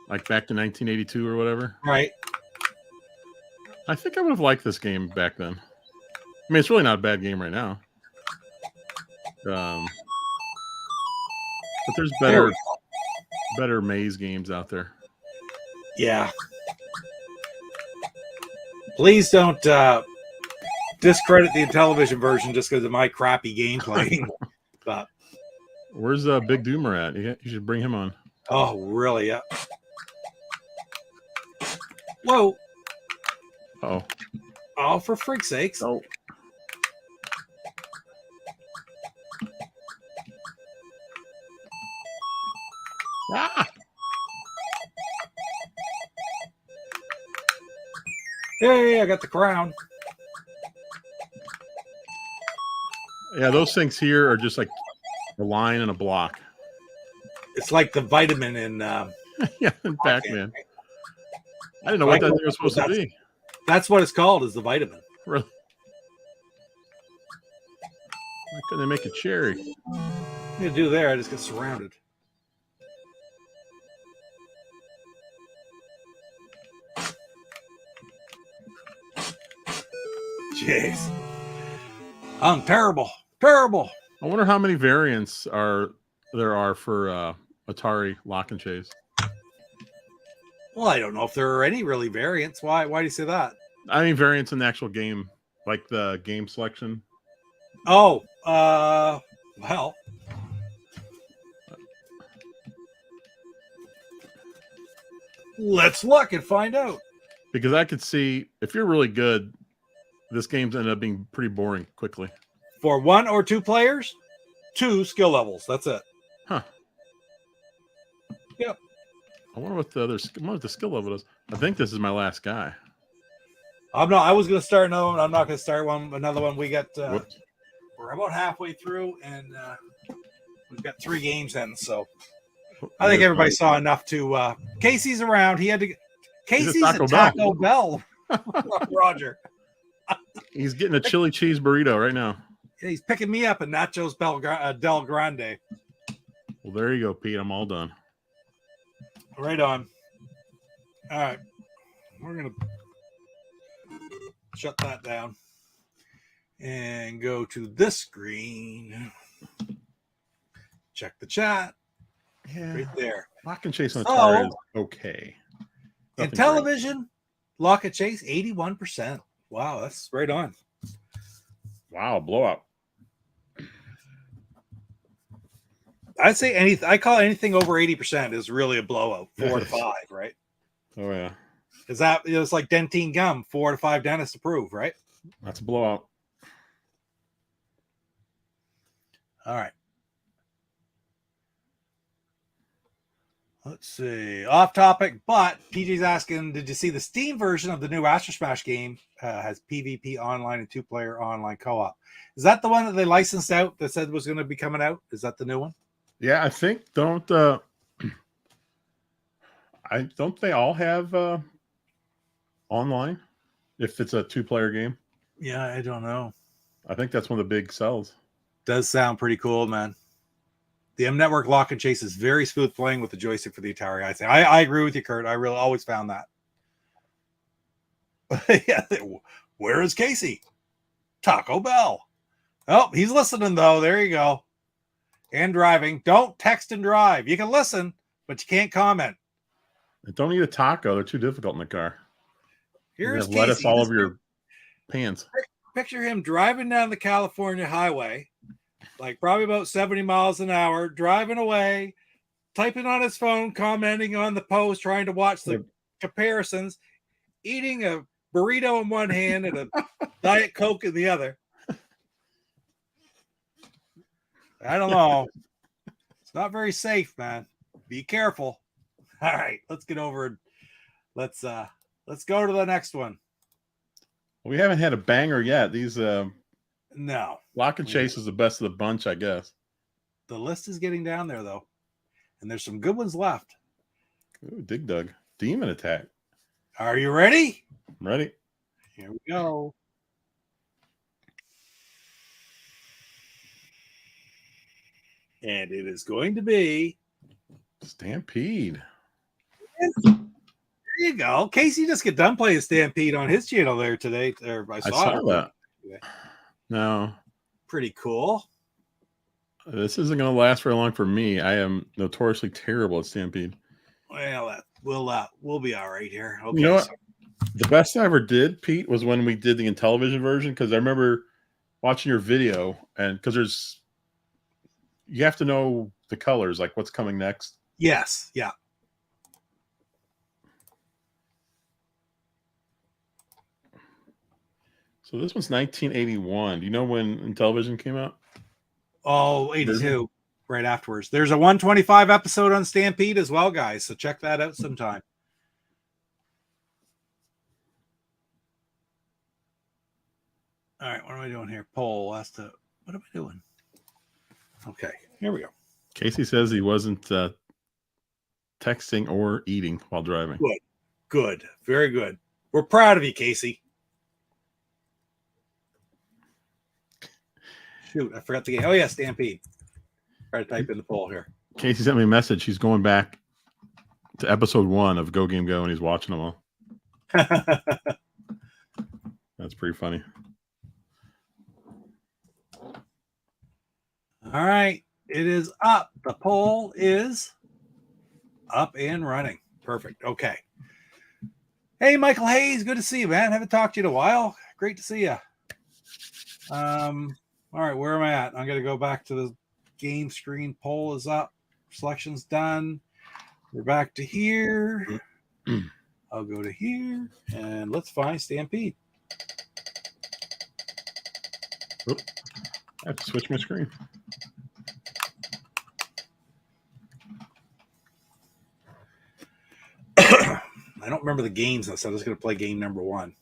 like back to 1982 or whatever. Right. I think I would have liked this game back then. I mean, it's really not a bad game right now. But there's better maze games out there. Yeah. Please don't discredit the Intellivision version just because of my crappy gameplay. But where's Big Doomer at? You should bring him on. oh, really? Yeah. Whoa. Oh. Oh, for freak's sakes. Oh. Ah! Hey, I got the crown. Yeah, those things here are just like a line and a block. It's like the vitamin in Yeah, in Pac-Man. I didn't know what that thing was supposed to be. That's what it's called, is the vitamin. Really? Why couldn't they make a cherry? What do you do there? I just get surrounded. Jeez. I'm terrible. Terrible. I wonder how many variants there are for Atari Lock and Chase. Well, I don't know if there are any really variants. Why do you say that? I mean variants in the actual game, like the game selection. Oh, well. Let's look and find out. Because I could see if you're really good, this game's ended up being pretty boring quickly. For 1 or 2 players, 2 skill levels. That's it. Huh. Yep. I wonder what the skill level is. I think this is my last guy. I was going to start another one. I'm not going to start another one. We got we're about halfway through, and we've got 3 games in. So I think everybody saw enough to. Casey's around. He had to. Casey's at Taco Bell. Roger. He's getting a chili cheese burrito right now. Yeah, he's picking me up at Nachos Del Grande. Well, there you go, Pete. I'm all done. Right on. All right. We're going to shut that down and go to this screen. Check the chat. Yeah. Right there. Lock and Chase on Atari is okay. In television, Lock and Chase, 81%. Wow, that's right on. Wow, blowout. I'd say anything. I call anything over 80% is really a blowout. 4 to 5, right? Oh yeah. Is that it's like Dentine gum? 4 to 5 dentists approve, right? That's a blowout. All right. Let's see. Off topic, but PJ's asking, did you see the Steam version of the new Astro Smash game has PvP online and 2-player online co-op? Is that the one that they licensed out that said was going to be coming out? Is that the new one? Yeah, I think don't they all have online if it's a 2-player game? Yeah, I don't know. I think that's one of the big sells. Does sound pretty cool, man. The M Network Lock and Chase is very smooth playing with the joystick for the Atari. I think I agree with you, Kurt. I really always found that. Yeah, where is Casey? Taco Bell. Oh, he's listening though. There you go. And driving. Don't text and drive. You can listen, but you can't comment. Don't eat a taco. They're too difficult in the car. Here's Casey. Lettuce all over your pants. Picture him driving down the California highway, like probably about 70 miles an hour, driving away, typing on his phone, commenting on the post, trying to watch the comparisons, eating a burrito in one hand and a Diet Coke in the other. I don't know. It's not very safe, man. Be careful. All right, let's get over it. Let's go to the next one. We haven't had a banger yet. These No. Lock and Chase is the best of the bunch, I guess. The list is getting down there though. And there's some good ones left. Ooh, Dig Dug. Demon Attack. Are you ready? I'm ready. Here we go. And it is going to be Stampede. There you go. Casey just got done playing Stampede on his channel there today. I saw that. No. Pretty cool. This isn't going to last very long for me. I am notoriously terrible at Stampede. Well, we'll be all right here. Okay. You know what? The best I ever did, Pete, was when we did the Intellivision version, because I remember watching your video, and because you have to know the colors, like what's coming next. Yes. Yeah. So this one's 1981. Do you know when Intellivision came out? Oh, 82. Right afterwards. There's a 125 episode on Stampede as well, guys. So check that out sometime. All right, what am I doing here? Poll. What am I doing? Okay, here we go. Casey says he wasn't texting or eating while driving. Good. Very good. We're proud of you, Casey. Shoot, I forgot the game. Oh, yeah, Stampede. Try to type in the poll here. Casey sent me a message. He's going back to episode 1 of Go Game Go, and he's watching them all. That's pretty funny. All right. It is up. The poll is up and running. Perfect. Okay. Hey, Michael Hayes. Good to see you, man. Haven't talked to you in a while. Great to see you. All right, where am I at? I'm going to go back to the game screen. Poll is up. Selection's done. We're back to here. I'll go to here, and let's find Stampede. Oop. I have to switch my screen. I don't remember the games, so I'm just going to play game number 1.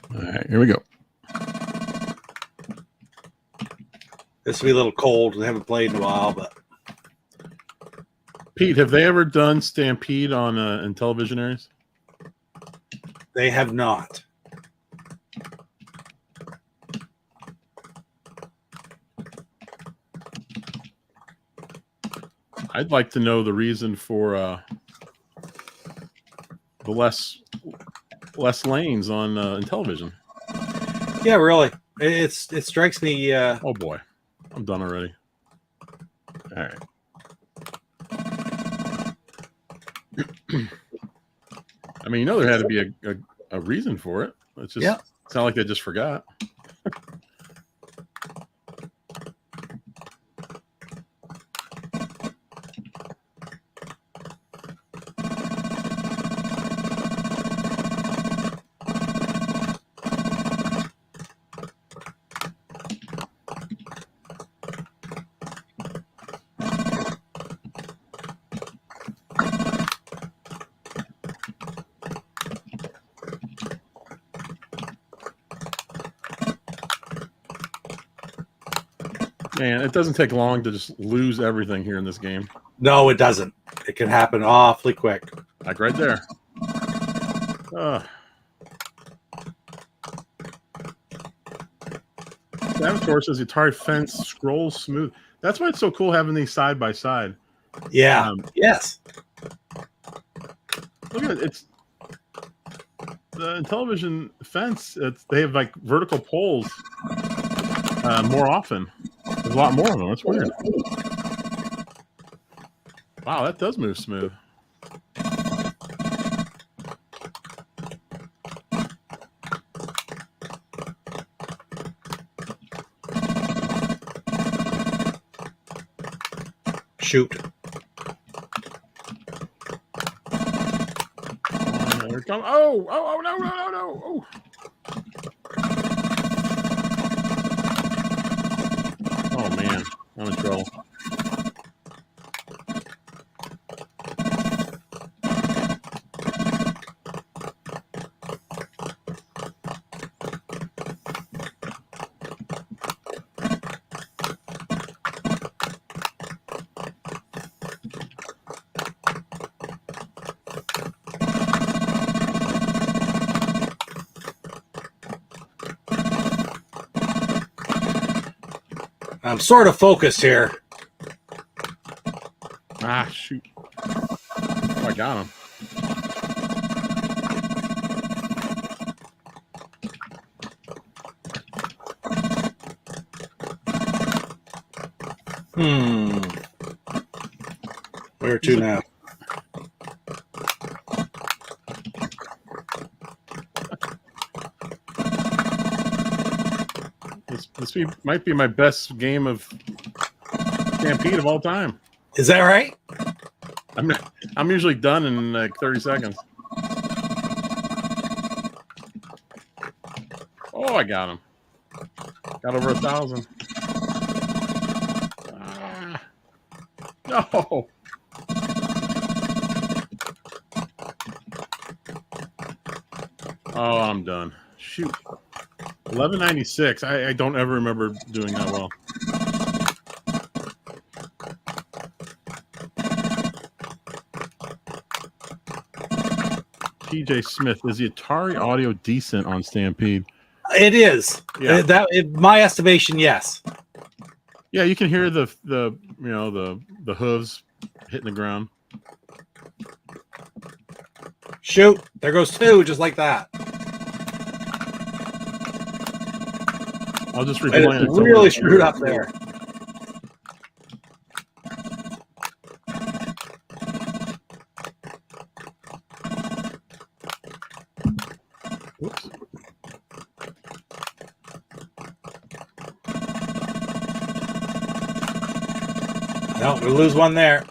All right, here we go. This will be a little cold. We haven't played in a while, but Pete, have they ever done Stampede on Intellivision areas? they have not. I'd like to know the reason for the less lanes on Intellivision. Yeah, really. It strikes me. Oh boy, I'm done already. All right. I mean, there had to be a reason for it. It's just It's not like they just forgot. Man, it doesn't take long to just lose everything here in this game. No, it doesn't. It can happen awfully quick. Like right there. Saboteur says the Atari fence scrolls smooth. That's why it's so cool having these side by side. Yeah. Yes. Look at it. It's the Intellivision fence. They have like vertical poles more often. There's a lot more of them. That's weird. Wow, that does move smooth. Shoot. Here it comes. Oh, no. Oh. Oh, man. I'm in trouble. I'm sort of focused here. Ah, shoot. Oh, I got him. Where to now? This might be my best game of Stampede of all time. Is that right? I'm usually done in like 30 seconds. Oh, I got him. Got over 1,000. No. Oh, I'm done. Shoot. 1196. I don't ever remember doing that well. TJ Smith, is the Atari audio decent on Stampede? It is. Yeah. My estimation, yes. Yeah, you can hear the hooves hitting the ground. Shoot, there goes 2, just like that. I'll just replay it. Really screwed up there. Whoops. No, we lose one there.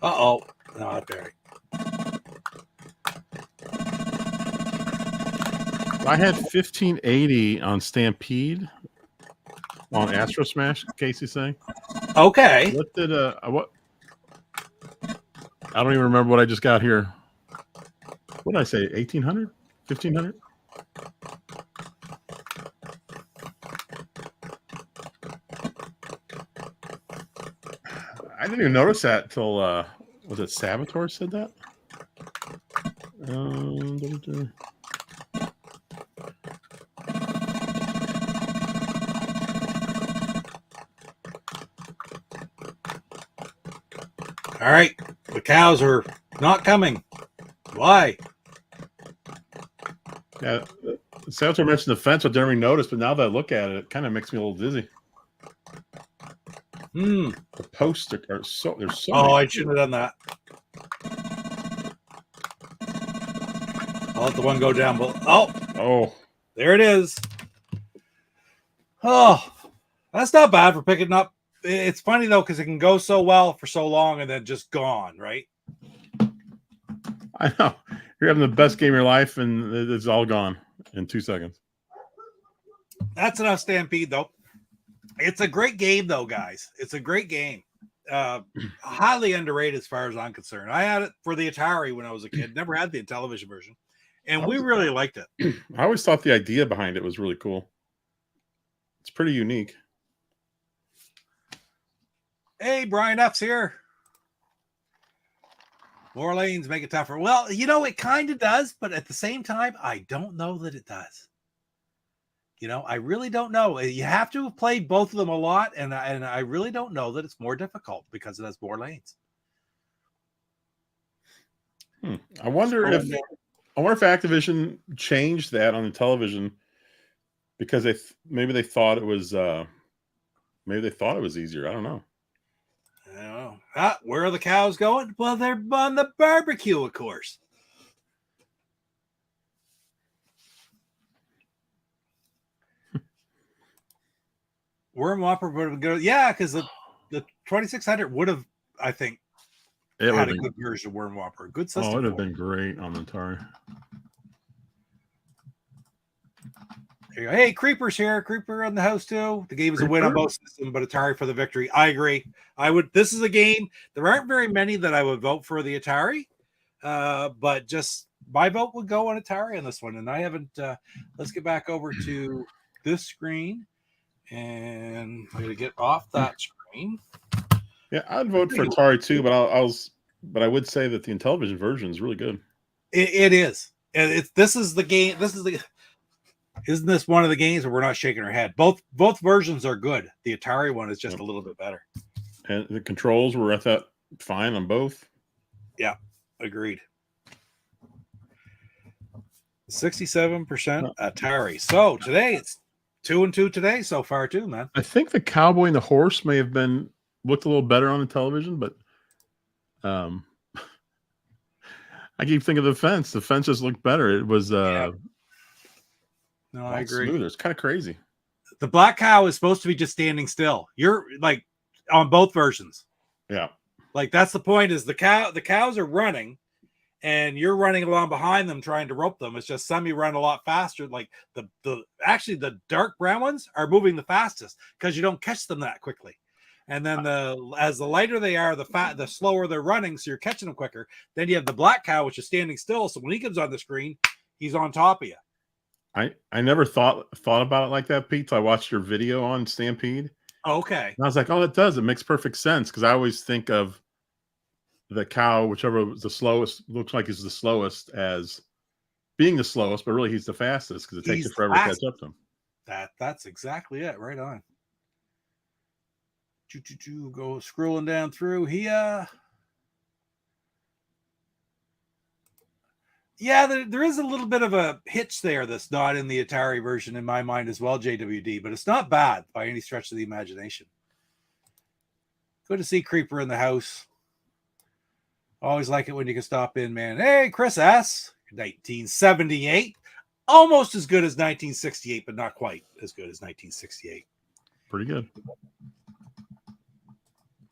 Uh-oh. No, not there. I had 1580 on Stampede on Astro Smash, Casey's saying. Okay. What did what? I don't even remember what I just got here. What did I say? 1800? 1500? I didn't even notice that till was it Saboteur said that? All right. The cows are not coming. Why? Yeah, Saboteur mentioned the fence, I didn't even notice, but now that I look at it, it kind of makes me a little dizzy. The posts are so there's so. Oh, I shouldn't have done that. I'll let the one go down. But oh, there it is. Oh, that's not bad for picking up. It's funny though because it can go so well for so long and then just gone, right? I know you're having the best game of your life and it's all gone in 2 seconds. That's enough Stampede though. It's a great game though, guys. It's a great game. Highly underrated as far as I'm concerned. I had it for the Atari when I was a kid. Never had the Intellivision version, and we really liked it. I always thought the idea behind it was really cool. It's pretty unique. Hey, Brian F's here. More lanes make it tougher. Well, you know, it kind of does, but at the same time, I don't know that it does. You know, I really don't know. You have to have played both of them a lot, and I really don't know that it's more difficult because it has more lanes. I wonder if Activision changed that on the television because maybe they thought it was easier. I don't know. I don't know. Where are the cows going? Well, they're on the barbecue, of course. Worm Whopper would have go, yeah, because the 2600 would have, I think, had a good version of Worm Whopper. A good system. Oh, it would have been great on the Atari. There you go. Hey, Creeper's here. Creeper on the house too. The game is a win on both systems, but Atari for the victory. I agree. This is a game. There aren't very many that I would vote for the Atari, but just my vote would go on Atari on this one. And I haven't. Let's get back over to this screen. And I'm going to get off that screen. Yeah, I'd vote for Atari too, but I would say that the Intellivision version is really good. It is. And this is the game. Isn't this one of the games where we're not shaking our head? Both versions are good. The Atari one is just a little bit better. And the controls were, I thought, fine on both. Yeah, agreed. 67% Atari. So today it's 2-2 today so far too, man. I think the cowboy and the horse may have looked a little better on the television, but I keep thinking of the fence. The fence just looked better. It was No, I agree. smoother. It's kind of crazy. The black cow is supposed to be just standing still. You're like on both versions. Yeah. Like that's the point is the cows are running and you're running along behind them trying to rope them. It's just some you run a lot faster. Like actually the dark brown ones are moving the fastest because you don't catch them that quickly. And then as the lighter they are, the slower they're running, so you're catching them quicker. Then you have the black cow, which is standing still. So when he comes on the screen, he's on top of you. I never thought about it like that, Pete. Till I watched your video on Stampede. Okay. And I was like, oh, it makes perfect sense because I always think of the cow, whichever was the slowest, looks like he's the slowest as being the slowest, but really he's the fastest because it takes you forever to catch up to him. That's exactly it. Right on. Go scrolling down through here. Yeah, there is a little bit of a hitch there that's not in the Atari version in my mind as well, JWD, but it's not bad by any stretch of the imagination. Good to see Creeper in the house. Always like it when you can stop in, man. Hey, Chris S. 1978. Almost as good as 1968, but not quite as good as 1968. Pretty good.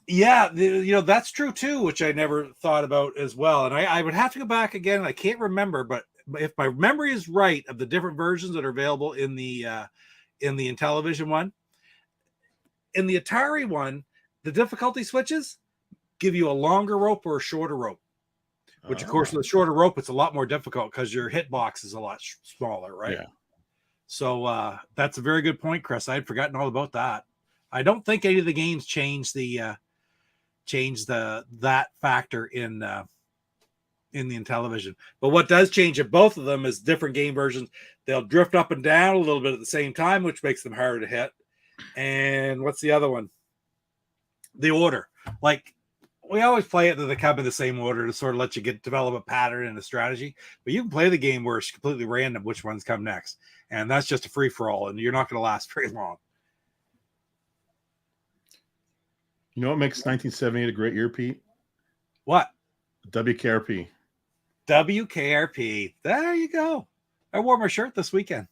Yeah, that's true too, which I never thought about as well. And I would have to go back again. I can't remember, but if my memory is right of the different versions that are available in the Intellivision one, in the Atari one, the difficulty switches give you a longer rope or a shorter rope. Which, of course, with a shorter rope, it's a lot more difficult because your hitbox is a lot smaller, right? Yeah. So that's a very good point, Chris. I had forgotten all about that. I don't think any of the games change that factor in the Intellivision. But what does change at both of them is different game versions. They'll drift up and down a little bit at the same time, which makes them harder to hit. And what's the other one? The order. Like, we always play it that they come in the same order to sort of let you develop a pattern and a strategy. But you can play the game where it's completely random which ones come next. And that's just a free-for-all, and you're not going to last very long. You know what makes 1978 a great year, Pete? What? WKRP. WKRP. There you go. I wore my shirt this weekend.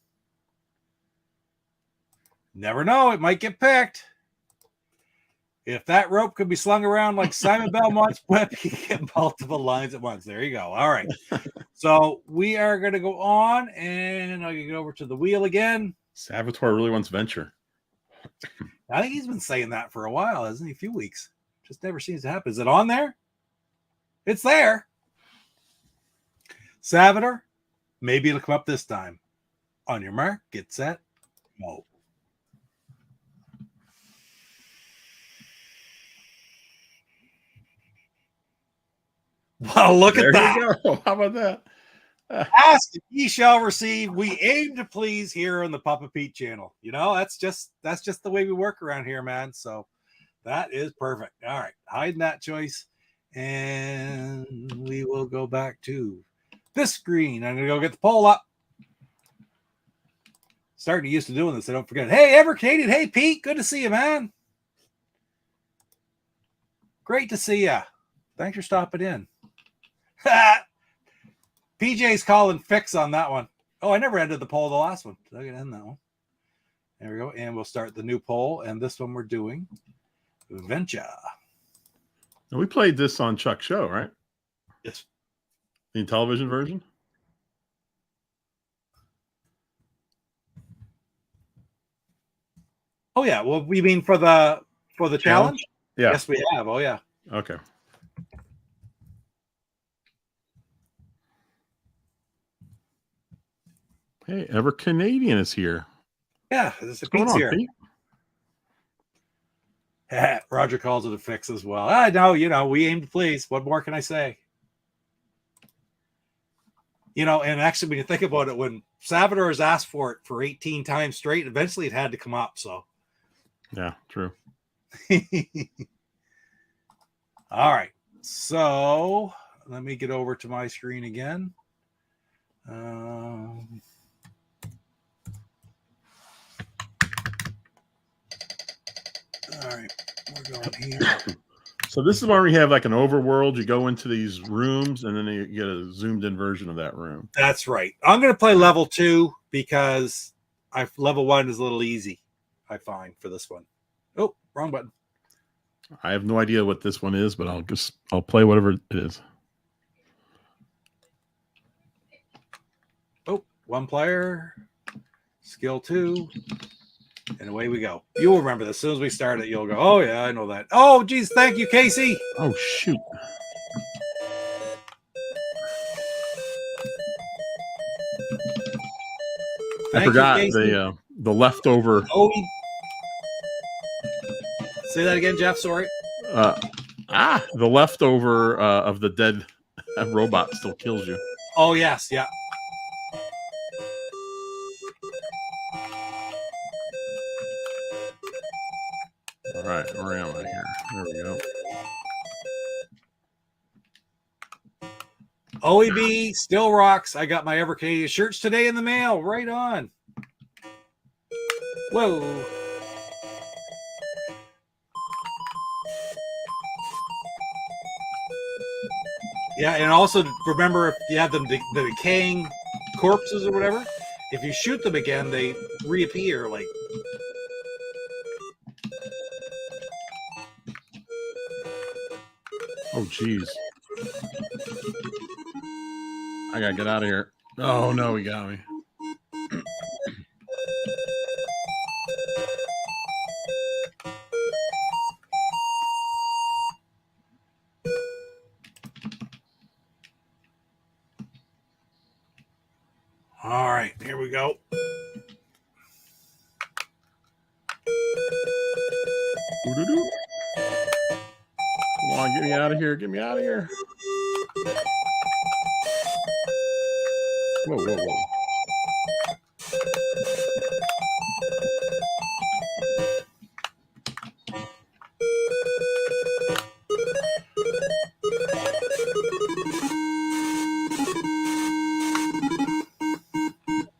Never know. It might get picked. If that rope could be slung around like Simon Belmont's whip, you get multiple lines at once. There you go. All right. So we are going to go on, and I'll get over to the wheel again. Salvatore really wants Venture. I think he's been saying that for a while, hasn't he? A few weeks. Just never seems to happen. Is it on there? It's there. Salvatore, maybe it'll come up this time. On your mark, get set, go. Well, look at that. You go. How about that? Ask, ye shall receive. We aim to please here on the Papa Pete channel. You know, that's just the way we work around here, man. So that is perfect. All right, hiding that choice, and we will go back to this screen. I'm gonna go get the poll up. Starting to used to doing this, I don't forget. Hey, EverCanadian. Hey, Pete. Good to see you, man. Great to see you. Thanks for stopping in. PJ's calling fix on that one. Oh, I never ended the poll the last one. So I can end that one. There we go. And we'll start the new poll. And this one we're doing Venture. And we played this on Chuck's show, right? Yes. The Intellivision version? Oh yeah. Well, we mean for the challenge? Yeah. Yes, we have. Oh yeah. Okay. Hey, EverCanadian is here. Yeah, this is What's going on, here. Pete? Roger calls it a fix as well. I know, we aim to please. What more can I say? You know, and actually, when you think about it, when Salvador has asked for it for 18 times straight, eventually it had to come up. So, Yeah, true. all right. So let me get over to my screen again. All right, we're going here. So this is where we have like an overworld. You go into these rooms, and then you get a zoomed-in version of that room. That's right. I'm going to play level 2 because level 1 is a little easy, I find, for this one. Oh, wrong button. I have no idea what this one is, but I'll play whatever it is. Oh, 1 player, skill 2, and away we go. You'll remember this. As soon as we start it, you'll go, oh, yeah, I know that. Oh, geez, thank you, Casey. Oh, shoot. I forgot the leftover. Oh, say that again, Jeff. Sorry. The leftover of the dead robot still kills you. Oh, yes. Yeah. All right. Where am I here? There we go. OEB still rocks. I got my EverCanadian shirts today in the mail. Right on. Whoa. Yeah, and also remember, if you have the decaying corpses or whatever, if you shoot them again, they reappear. Like, oh, jeez. I gotta get out of here. Oh, no, he got me. all right, here we go. Doo-doo-doo. Come on, get me out of here. Get me out of here. Whoa, whoa, whoa.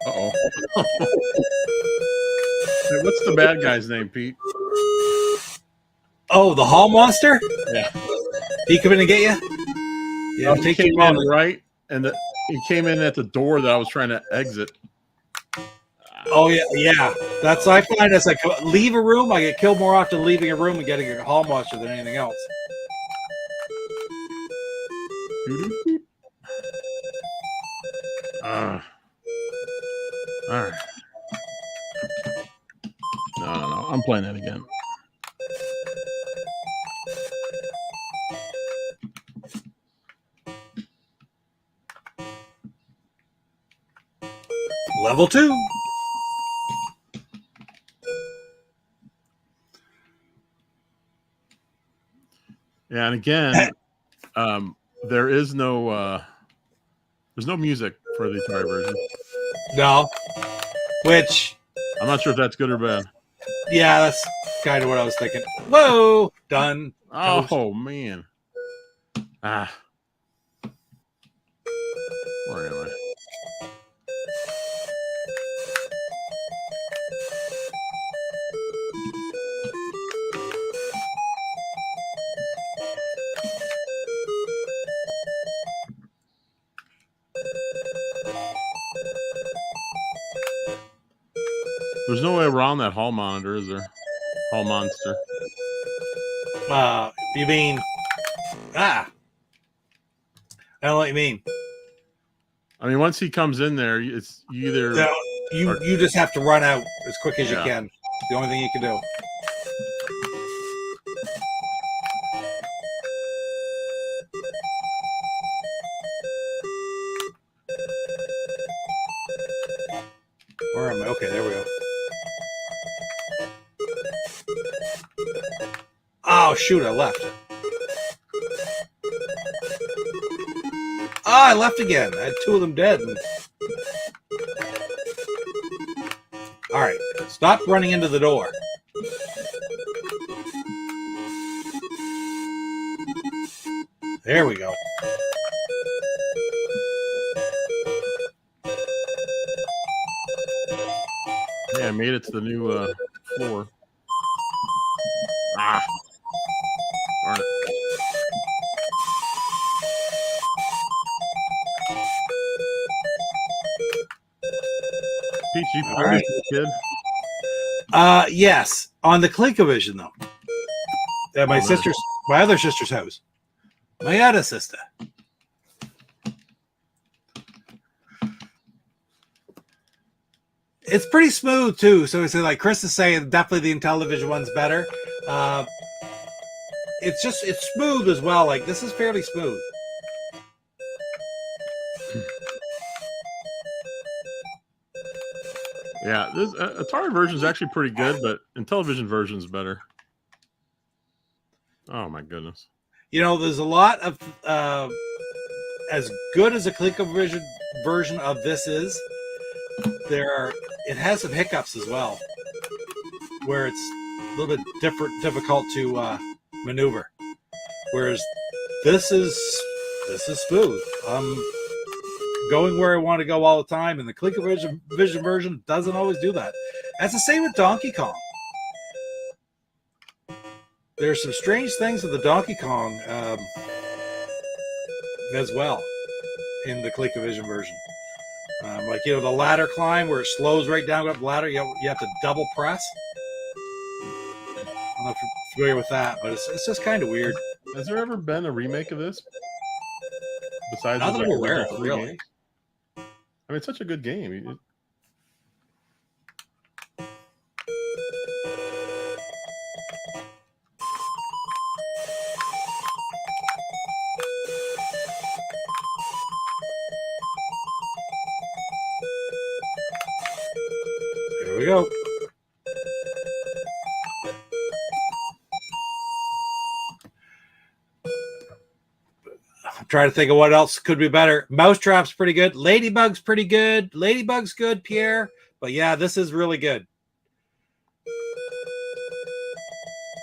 Uh-oh. Hey, what's the bad guy's name, Pete? Oh, the hall monster? Yeah. He come in and get you? Yeah, He came in right, and he came in at the door that I was trying to exit. Oh, yeah, yeah. That's, I find as I leave a room, I get killed more often leaving a room and getting a hall monster than anything else. All right. No. I'm playing that again. Level 2. Yeah, and again, there's no music for the Atari version. No. Which, I'm not sure if that's good or bad. yeah, that's kind of what I was thinking. Whoa! Done. Oh, man. Where am I? There's no way around that hall monitor, is there? Hall monster. You mean... I don't know what you mean. I mean, once he comes in there, it's you either... No, you just have to run out as quick as you Yeah. can. The only thing you can do. Where am I? Okay, there we go. Oh, shoot, I left. I left again. I had 2 of them dead. All right, stop running into the door. There we go. Yeah, I made it to the new floor. Ah. Darn it. Pete, you played this as a kid? Yes, on the ColecoVision though. At my other sister's house. My other sister. It's pretty smooth too. So it's like Chris is saying, definitely the Intellivision one's better. It's smooth as well. Like this is fairly smooth. Yeah, this Atari version is actually pretty good, but Intellivision version is better. Oh my goodness! You know, there's a lot of as good as a ColecoVision version of this is. It has some hiccups as well, where it's a little bit difficult to maneuver. Whereas this is smooth. Going where I want to go all the time, and the ColecoVision version doesn't always do that. That's the same with Donkey Kong. There's some strange things with the Donkey Kong as well in the ColecoVision version. Like, you know, the ladder climb where it slows right down up the ladder, you have to double press. I don't know if you're familiar with that, but it's just kind of weird. Has there ever been a remake of this? Besides, Not that I'm aware of, really. Games? I mean, it's such a good game. Here we go. I'm trying to think of what else could be better. Mousetrap's pretty good. Ladybug's pretty good. Ladybug's good, Pierre. But yeah, this is really good.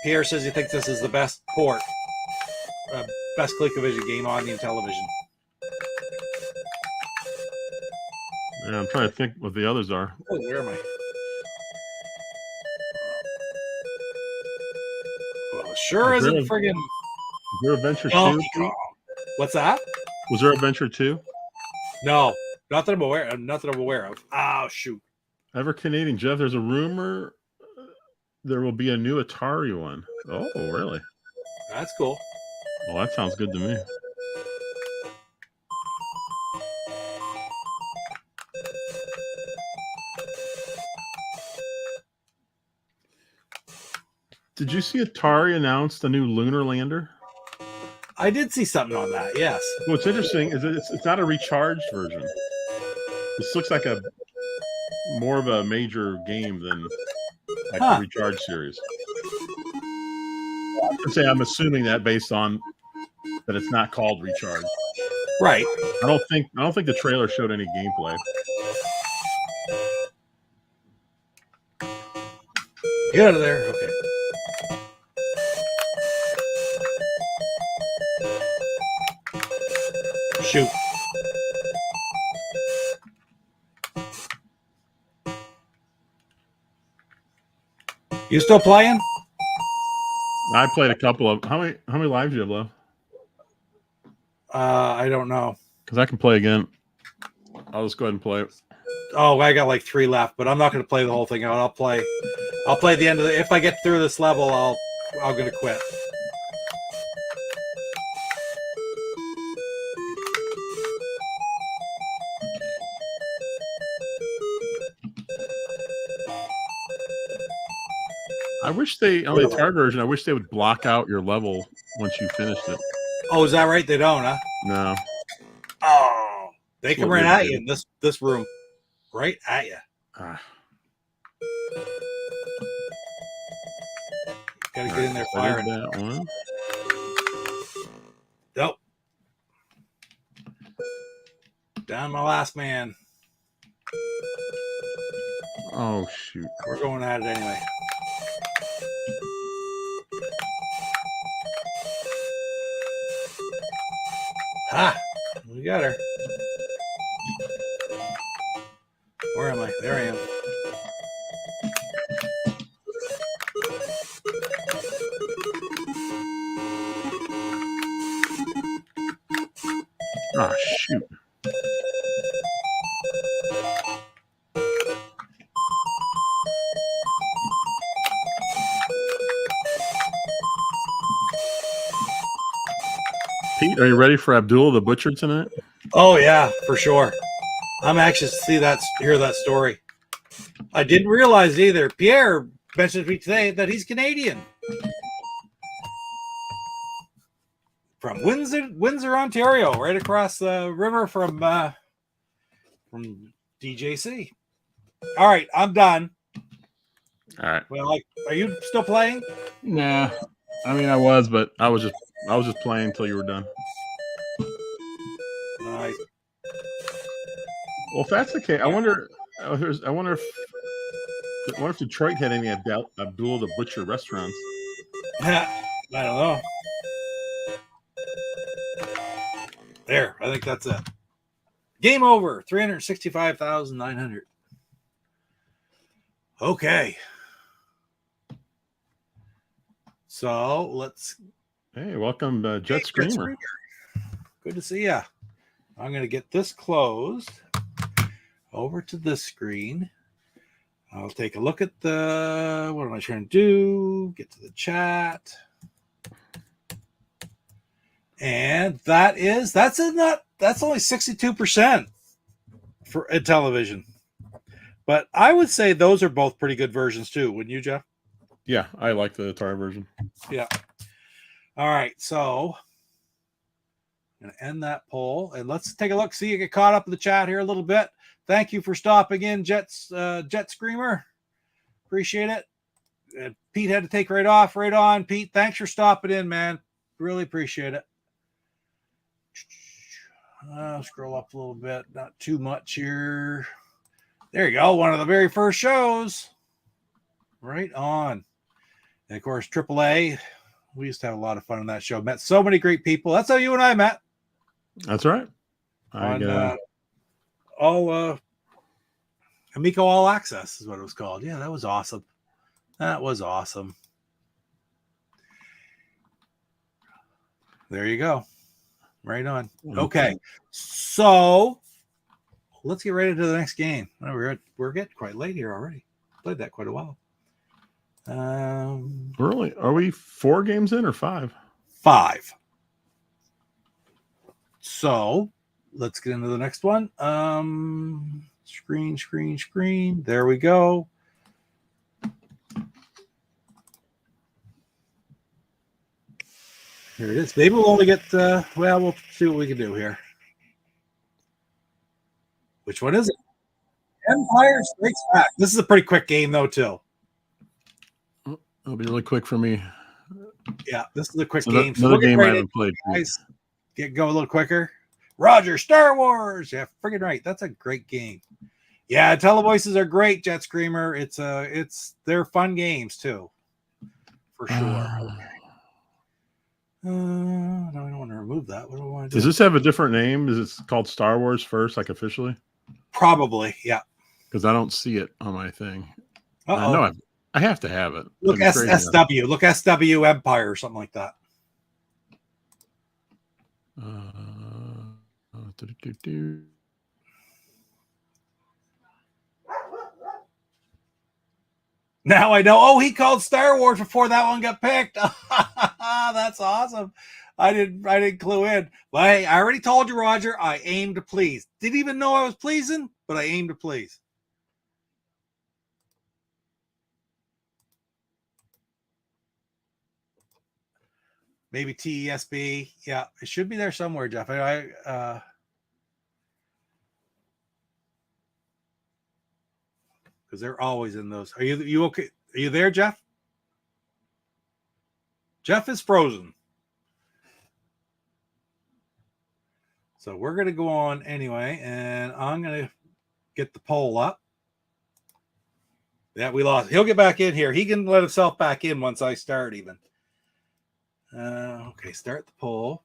Pierre says he thinks this is the best port, best ColecoVision game on the Intellivision. Yeah, I'm trying to think what the others are. Oh, where am I? Well, it sure isn't friggin' Is there Adventure 2? Donkey Kong. What's that? Was there Adventure 2? No, not that I'm aware of. Oh, shoot. EverCanadian Jeff, there's a rumor there will be a new Atari one. Oh, really? That's cool. Well, that sounds good to me. Did you see Atari announced a new lunar lander? I did see something on that, yes. What's interesting is that it's not a recharged version. This looks like more of a major game than like the recharged series. I'm assuming that based on that it's not called recharged. Right. I don't think the trailer showed any gameplay. Get out of there. Okay. Shoot. You still playing? I played a couple of how many lives do you have left? I don't know. Because I can play again. I'll just go ahead and play it. Oh, I got like 3 left, but I'm not going to play the whole thing out. I'll play the end of it. If I get through this level, I'm going to quit. I wish on the Atari version, I wish they would block out your level once you finished it. Oh, is that right? They don't, huh? No. Oh, they come right at you in this room. Right at you. Gotta get in there firing. That one. Nope. Down my last man. Oh, shoot. We're going at it anyway. Ah, we got her. Where am I? There I am. Oh, shoot. Pete, are you ready for Abdul the Butcher tonight? Oh yeah, for sure. I'm anxious to hear that story. I didn't realize either. Pierre mentioned to me today that he's Canadian. From Windsor, Ontario, right across the river from DJC. All right, I'm done. All right. Well, are you still playing? Nah. I mean, I was, but I was just playing until you were done. Nice. Well, if that's the case, I wonder if Detroit had any Abdul the Butcher restaurants. I don't know. There, I think that's it. Game over. 365,900. Okay. So let's. Hey, welcome, Jet Screamer. Good to see ya. I'm going to get this closed over to this screen. I'll take a look at what am I trying to do? Get to the chat. And that's only 62% for Intellivision. But I would say those are both pretty good versions too, wouldn't you, Jeff? Yeah, I like the Atari version. Yeah. All right, so I'm going to end that poll, and let's take a look, see you get caught up in the chat here a little bit. Thank you for stopping in, Jet Screamer. Appreciate it. Pete had to take right on. Pete, thanks for stopping in, man. Really appreciate it. Scroll up a little bit, not too much here. There you go, one of the very first shows. Right on. And of course, AAA. We used to have a lot of fun on that show. Met so many great people. That's how you and I met. That's right. Amico All Access is what it was called. Yeah, that was awesome. That was awesome. There you go. Right on. Okay. So let's get right into the next game. We're getting quite late here already. Played that quite a while. Really? Are we 4 games in or 5? 5. So let's get into the next one. Screen. There we go. Here it is. Maybe we'll only get, we'll see what we can do here. Which one is it? Empire Strikes Back. This is a pretty quick game, though, too. It'll be really quick for me. Yeah, this is a quick game. Another game I haven't played. Guys, go a little quicker. Roger, Star Wars. Yeah, friggin' right. That's a great game. Yeah, Televoices are great, Jet Screamer. They're fun games, too. For sure. No, I don't want to remove that. What do I want to do? Does this have a different name? Is it called Star Wars first, like officially? Probably, yeah. Because I don't see it on my thing. I know I have to have it. Look, SW. Look, SW Empire or something like that. Now I know. Oh, he called Star Wars before that one got picked. That's awesome. I didn't clue in. But hey, I already told you, Roger, I aim to please. Didn't even know I was pleasing, but I aim to please. Maybe TESB. Yeah, it should be there somewhere, Jeff. Because they're always in those. Are you okay? Are you there, Jeff? Jeff is frozen. So we're going to go on anyway, and I'm going to get the poll up. Yeah, we lost. He'll get back in here. He can let himself back in once I start even. Okay, start the poll.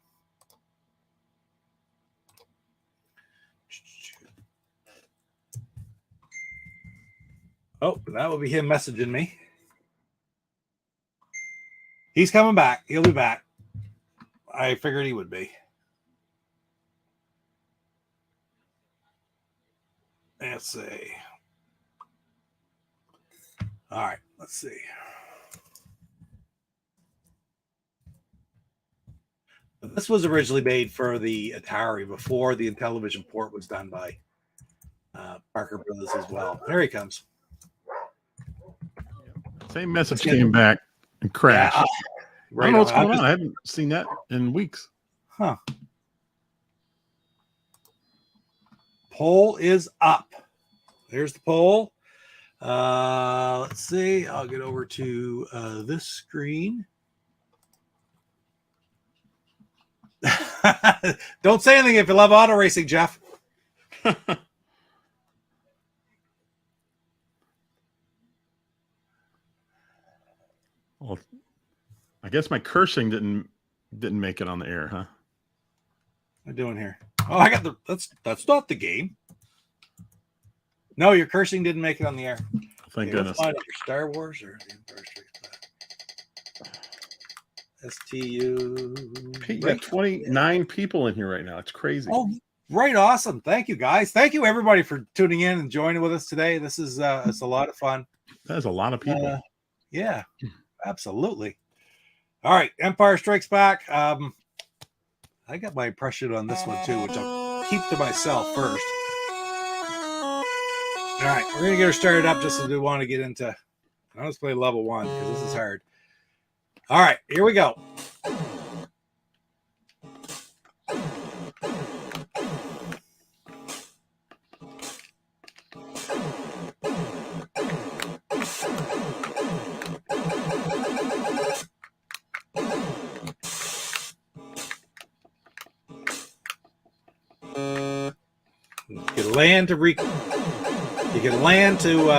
Oh, that will be him messaging me. He's coming back. He'll be back. I figured he would be. Let's see. All right, let's see. This was originally made for the Atari before the Intellivision port was done by Parker Brothers as well. There he comes. Same message came back and crashed. Yeah, I don't know what's going on. I haven't seen that in weeks. Huh. Poll is up. There's the poll. Let's see. I'll get over to this screen. Don't say anything if you love auto racing, Jeff. Well, I guess my cursing didn't make it on the air, huh? What am I doing here? Oh, I got the that's not the game. No, your cursing didn't make it on the air. Thank goodness. Find it for Star Wars or the Empire Strikes Back. STU. Pete, you got 29 people in here right now. It's crazy. Oh, right. Awesome. Thank you, guys. Thank you, everybody, for tuning in and joining with us today. This is it's a lot of fun. That is a lot of people. Yeah, absolutely. All right. Empire Strikes Back. I got my impression on this one, too, which I'll keep to myself first. All right. We're going to get her started up just as we want to get into. Let's play level 1 because this is hard. All right. Here we go. You can land to you can land to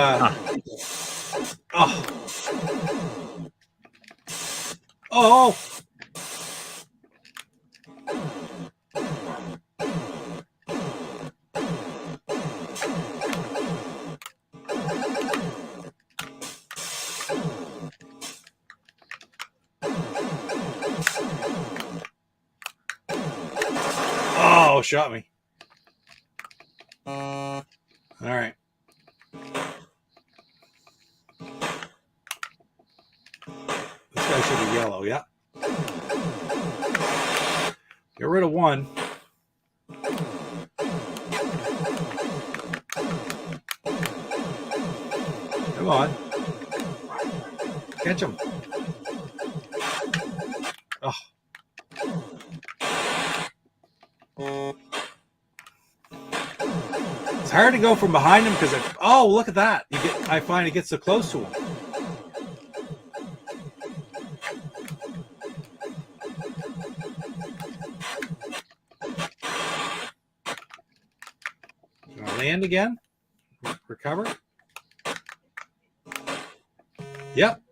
oh shot me. All right. This guy should be yellow. Yeah. Get rid of one. Come on. Catch him. Oh. It's hard to go from behind him because look at that. I find it gets so close to him. Land again. Recover. Yep.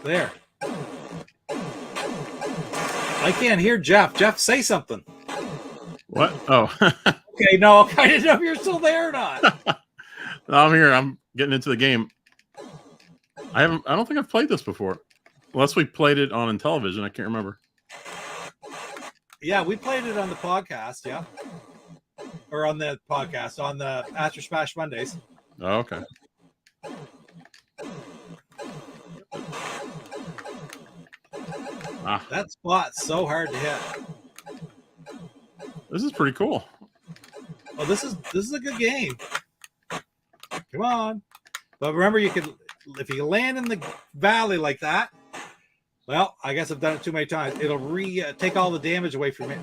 There. I can't hear Jeff. Jeff, say something. What? Oh. Okay, no, I didn't know if you're still there or not. No, I'm here. I'm getting into the game. I don't think I've played this before. Unless we played it on Intellivision. I can't remember. Yeah, we played it on the podcast, yeah. Or on the podcast, on the After Smash Mondays. Oh, okay. That spot's so hard to hit. This is pretty cool. Oh, this is a good game. Come on. But remember, if you land in the valley like that, well, I guess I've done it too many times. It'll take all the damage away from it.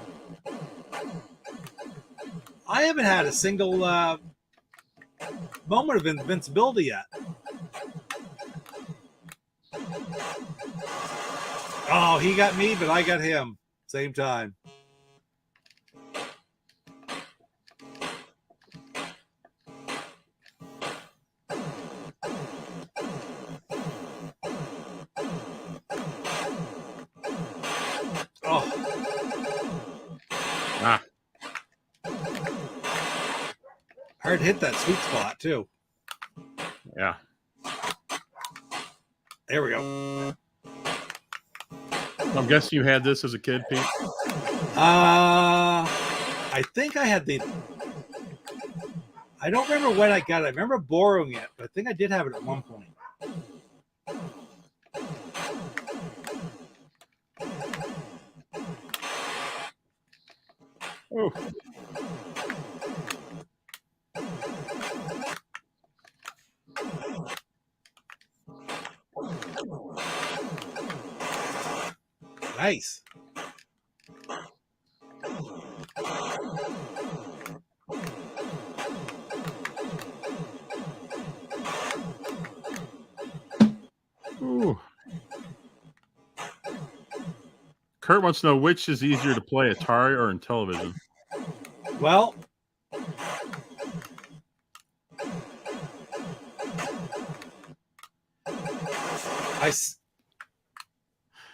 I haven't had a single moment of invincibility yet. Oh, he got me, but I got him. Same time. Hard to hit that sweet spot too. Yeah. There we go. I'm guessing you had this as a kid, Pete. I think I had the. I don't remember when I got it. I remember borrowing it, but I think I did have it at one point. Oh. Nice. Ooh. Kurt wants to know which is easier to play, Atari or Intellivision. Well,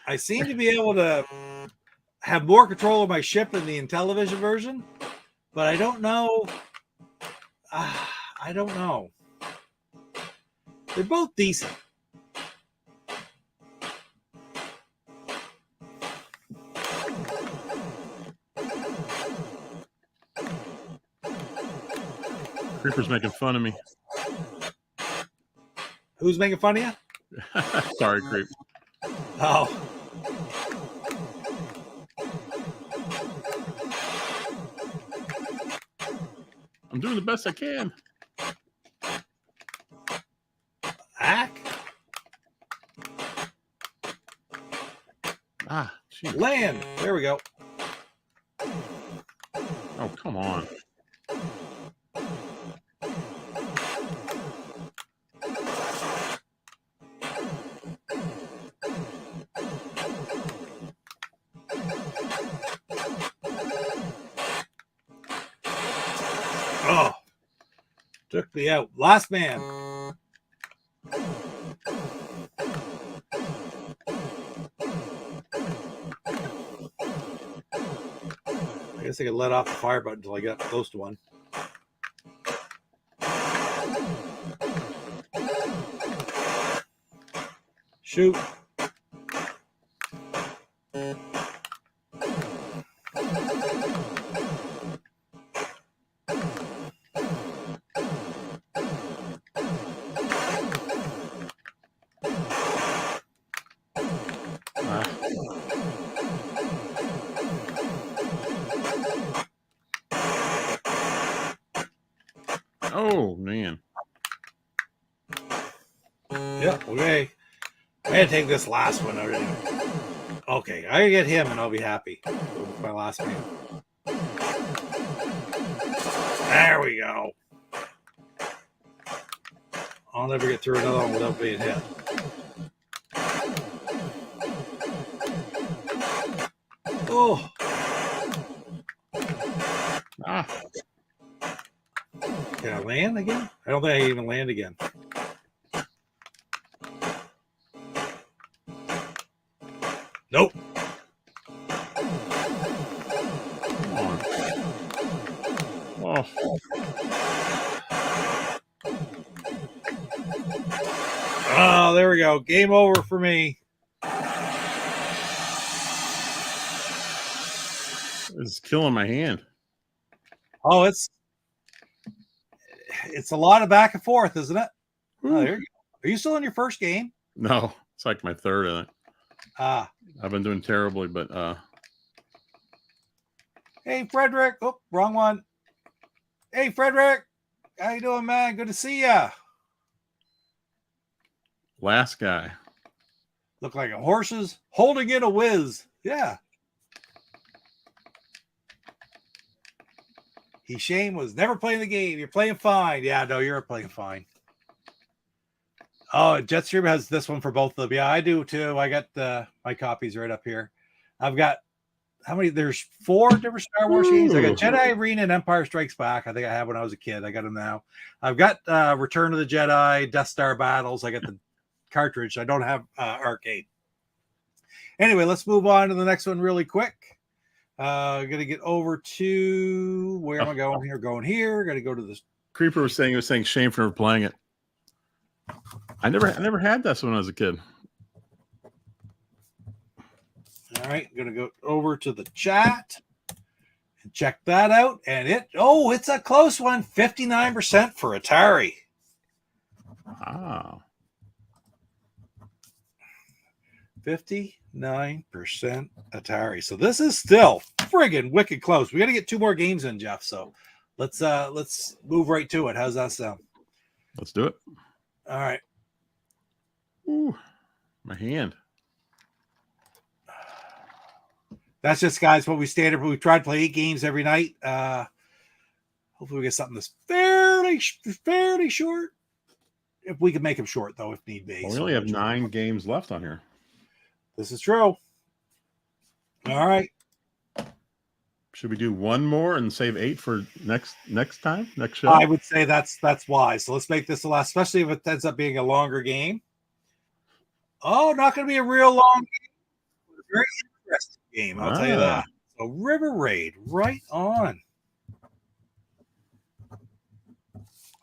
I seem to be able to have more control of my ship in the Intellivision version, but I don't know. I don't know. They're both decent. Creeper's making fun of me. Who's making fun of you? Sorry, Creep. Oh. I'm doing the best I can. Hack. Ah, geez. Land. There we go. Oh, come on. Oh. Took me out. Last man. I guess I could let off the fire button until I got close to one. Shoot. Oh, man. Yeah, okay. I gotta take this last one already. Okay, I gotta get him and I'll be happy with my last man. There we go. I'll never get through another one without being hit. Oh. Ah. Can I land again? I don't think I can even land again. Nope. Come on. Oh. Oh, there we go. Game over for me. This is killing my hand. Oh, it's a lot of back and forth, isn't it? Oh, there you go. Are you still in your first game? No, it's like my third, I think. Ah. I've been doing terribly, but Hey, Frederick. Oh, wrong one. Hey, Frederick. How you doing, man? Good to see ya. last guy. Look like a horses holding in a whiz. Yeah. Shane was never playing the game. You're playing fine. Yeah, no, you're playing fine. Oh, Jetstream has this one for both of them. Yeah, I do too. I got my copies right up here. I've got how many? There's 4 different Star Wars games. I got Jedi Arena and Empire Strikes Back. I think I had when I was a kid. I got them now. I've got Return of the Jedi, Death Star Battles. I got the cartridge. I don't have arcade. Anyway, let's move on to the next one really quick. Gonna get over to where am I going here? Going here. Gotta go to this Creeper was saying shame for never playing it. I never had this when I was a kid. All right, I'm gonna go over to the chat and check that out. And it's a close one, 59% for Atari. Wow. 59% Atari. So this is still friggin' wicked close. We got to get 2 more games in, Jeff. So let's move right to it. How's that sound? Let's do it. All right. Ooh, my hand. That's just, guys, what we standard. We try to play 8 games every night. Hopefully we get something that's fairly short. If we can make them short, though, if need be. Well, we only have 9 games left on here. This is true. All right. Should we do 1 more and save 8 for next time, next show? I would say that's wise. So let's make this the last, especially if it ends up being a longer game. Oh, not going to be a real long game. Very interesting game, I'll tell you that. So River Raid, right on.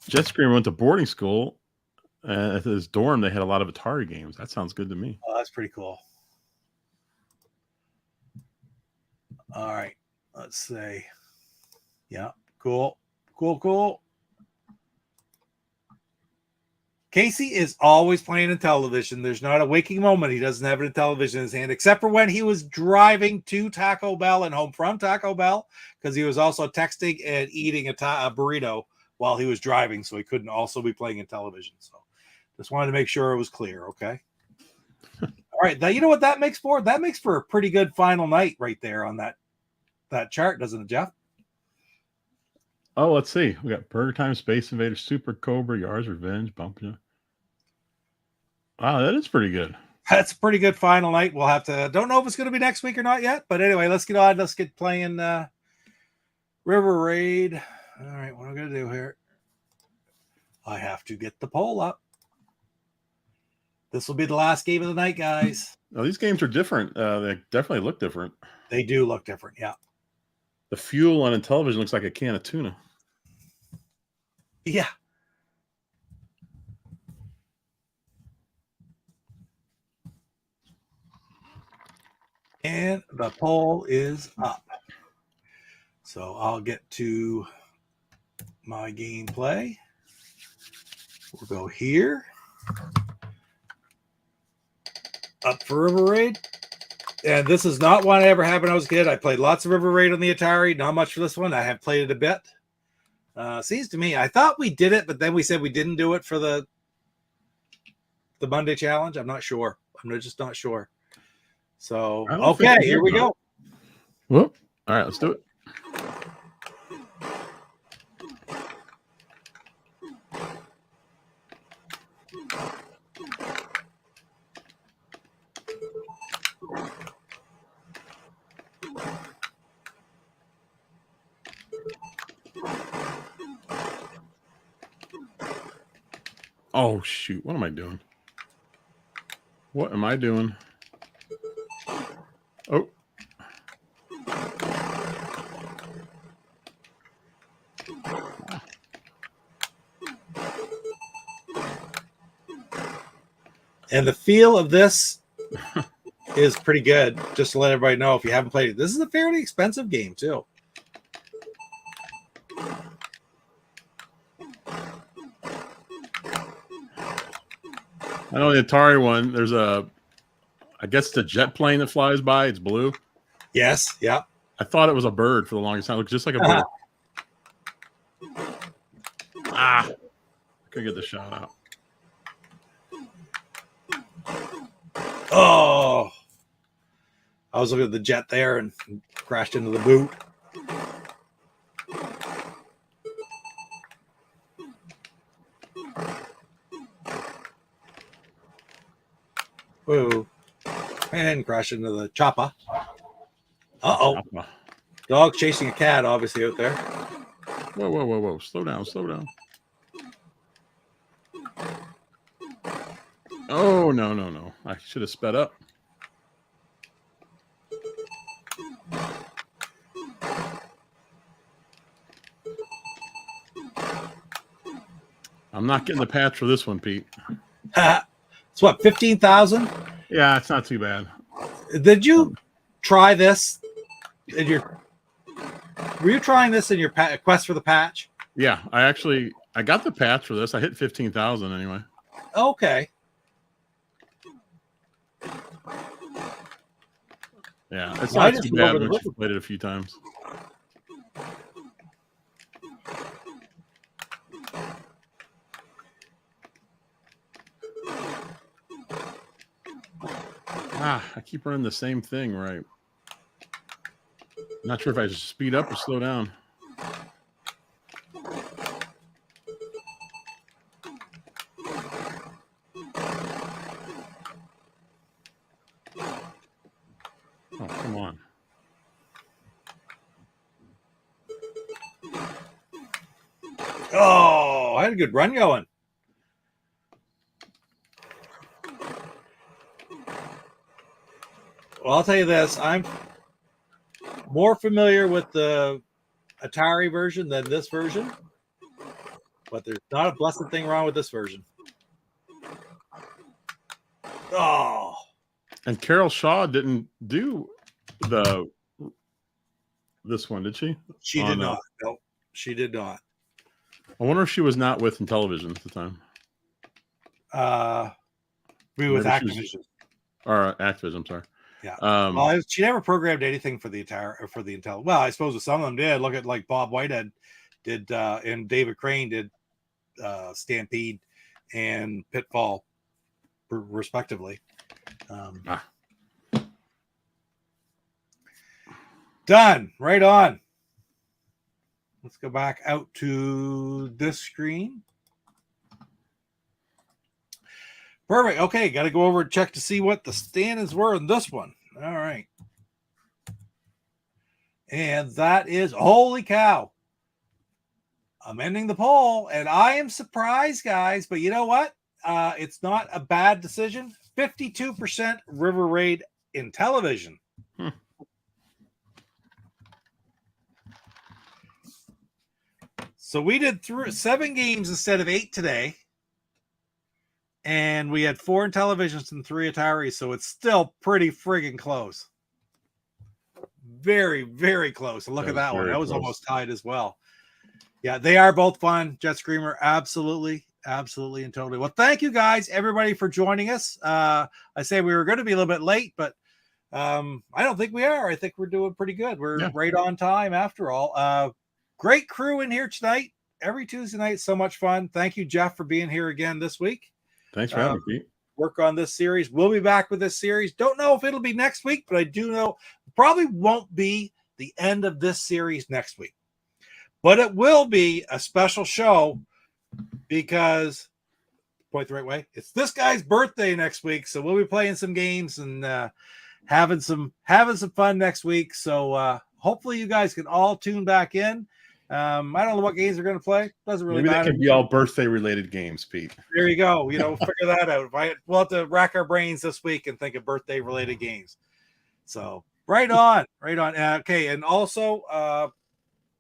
Jet Screamer went to boarding school. At his dorm, they had a lot of Atari games. That sounds good to me. Oh, that's pretty cool. All right. Let's see. Yeah. Cool. Casey is always playing in television. There's not a waking moment he doesn't have it in television in his hand, except for when he was driving to Taco Bell and home from Taco Bell, because he was also texting and eating a burrito while he was driving, so he couldn't also be playing in television. So just wanted to make sure it was clear, okay? All right. Now, you know what that makes for? That makes for a pretty good final night right there on that chart, doesn't it, Jeff? Oh, let's see. We got Burger Time, Space Invaders, Super Cobra, Yar's Revenge, Bumping. Wow, that is pretty good. That's a pretty good final night. We'll have to, don't know if it's going to be next week or not yet, but anyway, let's get on. Let's get playing River Raid. All right, what am I going to do here? I have to get the poll up. This will be the last game of the night, guys. Oh, these games are different. They definitely look different. They do look different, yeah. The fuel on Intellivision looks like a can of tuna. Yeah. And the poll is up. So I'll get to my gameplay. We'll go here. Up for River Raid. And this is not one I ever had when I was a kid. I played lots of River Raid on the Atari. Not much for this one. I have played it a bit. Seems to me, I thought we did it, but then we said we didn't do it for the Monday challenge. I'm not sure. I'm just not sure. So, okay, here we go. Whoop. All right, let's do it. Oh, shoot. What am I doing? What am I doing? Oh. And the feel of this is pretty good. Just to let everybody know, if you haven't played it, this is a fairly expensive game, too. I know the Atari one, there's I guess it's a jet plane that flies by. It's blue. Yes. Yeah. I thought it was a bird for the longest time. It looks just like a bird. I couldn't get the shot out. Oh. I was looking at the jet there and crashed into the boot. Whoa. And crash into the chopper. Uh-oh. Dog chasing a cat, obviously, out there. Whoa. Slow down. Oh, no. I should have sped up. I'm not getting the patch for this one, Pete. It's what, 15,000? Yeah, it's not too bad. Did you try this in your? Were you trying this in your quest for the patch? Yeah, I got the patch for this. I hit 15,000 anyway. Okay. Yeah, it's Well, not too bad once you've played it a few times. I keep running the same thing, right? Not sure if I should speed up or slow down. Oh, come on. Oh, I had a good run going. Well, I'll tell you this. I'm more familiar with the Atari version than this version. But there's not a blessed thing wrong with this version. Oh. And Carol Shaw didn't do this one, did she? She did not. No, she did not. I wonder if she was not with Intellivision at the time. Maybe with Activision. Or Activision, I'm sorry. Yeah. Well, she never programmed anything for the Atari or for the Intel. Well, I suppose some of them did. Look at like Bob Whitehead did, and David Crane did Stampede and Pitfall, respectively. Done. Right on. Let's go back out to this screen. Perfect. Okay, got to go over and check to see what the standings were in this one. All right. And that is, holy cow. I'm ending the poll, and I am surprised, guys, but you know what? It's not a bad decision. 52% River Raid Intellivision. So we did 7 games instead of 8 today. And we had 4 Intellivisions and 3 Ataris, so it's still pretty friggin' close. Very, very close. And look at that one. That was almost tied as well. Yeah, they are both fun. Jet Screamer, absolutely, absolutely, and totally. Well, thank you guys, everybody, for joining us. I say we were going to be a little bit late, but I don't think we are. I think we're doing pretty good. We're right on time after all. Great crew in here tonight. Every Tuesday night, so much fun. Thank you, Jeff, for being here again this week. Thanks for having me, Pete. Work on this series. We'll be back with this series. Don't know if it'll be next week, but I do know probably won't be the end of this series next week. But it will be a special show because, point the right way, it's this guy's birthday next week. So we'll be playing some games and having some fun next week. So hopefully you guys can all tune back in. I don't know what games they're going to play. Doesn't really matter. Maybe they can be all birthday related games, Pete. There you go. We'll figure that out. We'll have to rack our brains this week and think of birthday related games. So right on. Okay, and also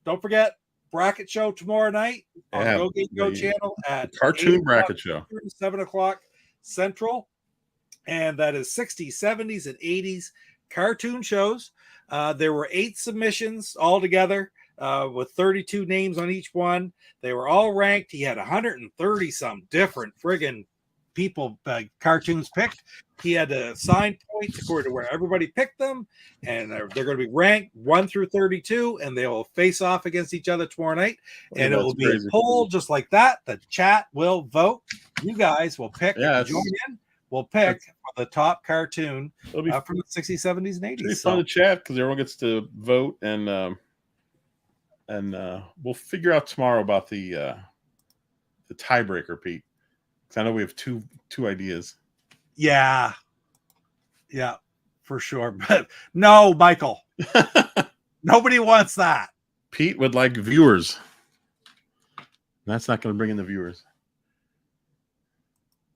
don't forget bracket show tomorrow night on Go channel at Cartoon Bracket Show, 7:00 Central, and that is 60s, 70s, and 80s cartoon shows. There were 8 submissions altogether. With 32 names on each one. They were all ranked. He had 130 some different friggin' people cartoons picked. He had to assign points according to where everybody picked them, and they're going to be ranked 1 through 32, and they will face off against each other tomorrow night. And it will be a poll just like that. The chat will vote. You guys will pick. Join in. We'll pick the top cartoon from the 60s, 70s, and 80s. It's fun to chat because everyone gets to vote, and we'll figure out tomorrow about the tiebreaker, Pete. Because I know we have two ideas. Yeah, for sure. But no, Michael, nobody wants that. Pete would like viewers. That's not going to bring in the viewers.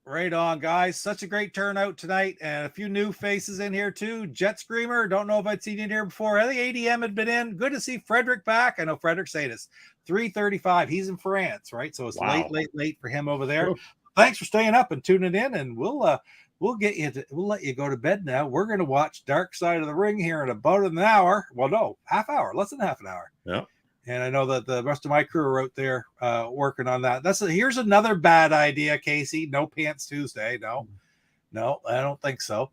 Right on, guys. Such a great turnout tonight, and a few new faces in here too. Jet Screamer, don't know if I'd seen you in here before. I think ADM had been in. Good to see Frederick back. I know Frederick said it's 3:35. He's in France, right? So it's Wow. late for him over there. Cool. Thanks for staying up and tuning in, and we'll let you go to bed now. We're gonna watch Dark Side of the Ring here in about an hour. Well, no, half hour, less than half an hour. Yeah. And I know that the rest of my crew are out there working on that. Here's another bad idea, Casey. No Pants Tuesday. No, I don't think so.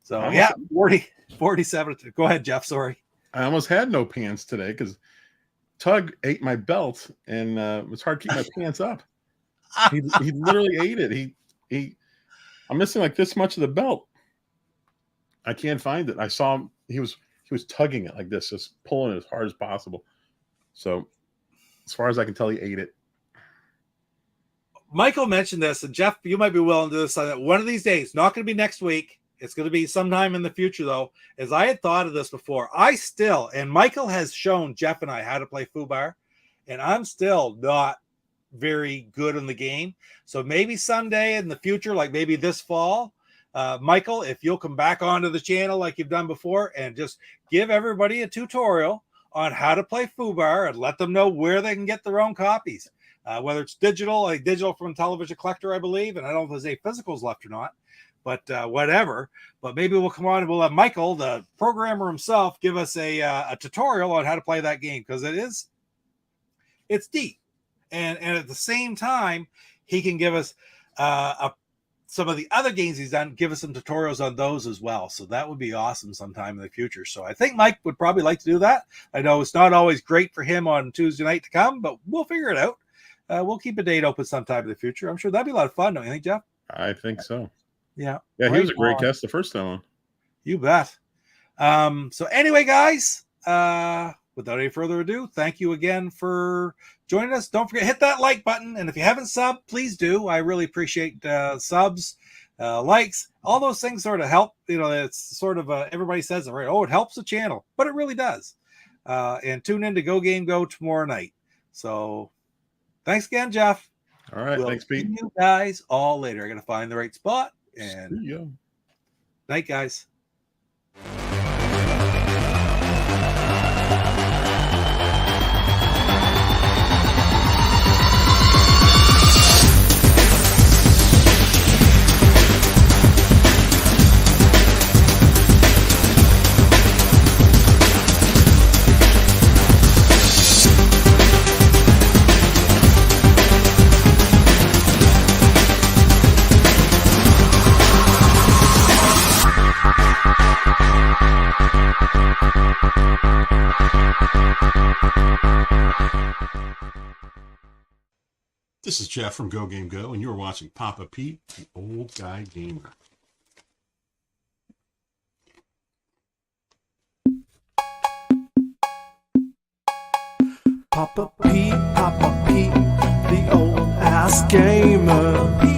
So yeah, 47. Go ahead, Jeff. Sorry. I almost had no pants today because Tug ate my belt, and it was hard to keep my pants up. He literally ate it. I'm missing like this much of the belt. I can't find it. I saw him. He was tugging it like this, just pulling it as hard as possible. So, as far as I can tell, he ate it. Michael mentioned this, and Jeff, you might be willing to do this one of these days. Not going to be next week. It's going to be sometime in the future, though. As I had thought of this before, and Michael has shown Jeff and I how to play Fubar, and I'm still not very good in the game. So maybe someday in the future, like maybe this fall, Michael, if you'll come back onto the channel like you've done before and just give everybody a tutorial on how to play Fubar and let them know where they can get their own copies, whether it's digital from Television Collector, I believe, and I don't know if there's any physicals left or not, but whatever. But maybe we'll come on and we'll have Michael, the programmer himself, give us a tutorial on how to play that game, because it's deep, and at the same time he can give us some of the other games he's done, give us some tutorials on those as well. So that would be awesome sometime in the future. So I think Mike would probably like to do that. I know it's not always great for him on Tuesday night to come, but we'll figure it out. We'll keep a date open sometime in the future. I'm sure that'd be a lot of fun, don't you think, Jeff? I think so. Yeah. Yeah, he was a great guest the first time on. You bet. So anyway, guys, without any further ado, thank you again for joining us. Don't forget, hit that like button. And if you haven't subbed, please do. I really appreciate subs, likes, all those things sort of help. You know, it's sort of everybody says it, right? Oh, it helps the channel, but it really does. And tune in to Go Game Go tomorrow night. So thanks again, Jeff. All right. Thanks, Pete. See you guys all later. I got to find the right spot. And night, guys. This is Jeff from Go Game Go, and you're watching Papa Pete, the Old Guy Gamer. Papa Pete, the old ass gamer.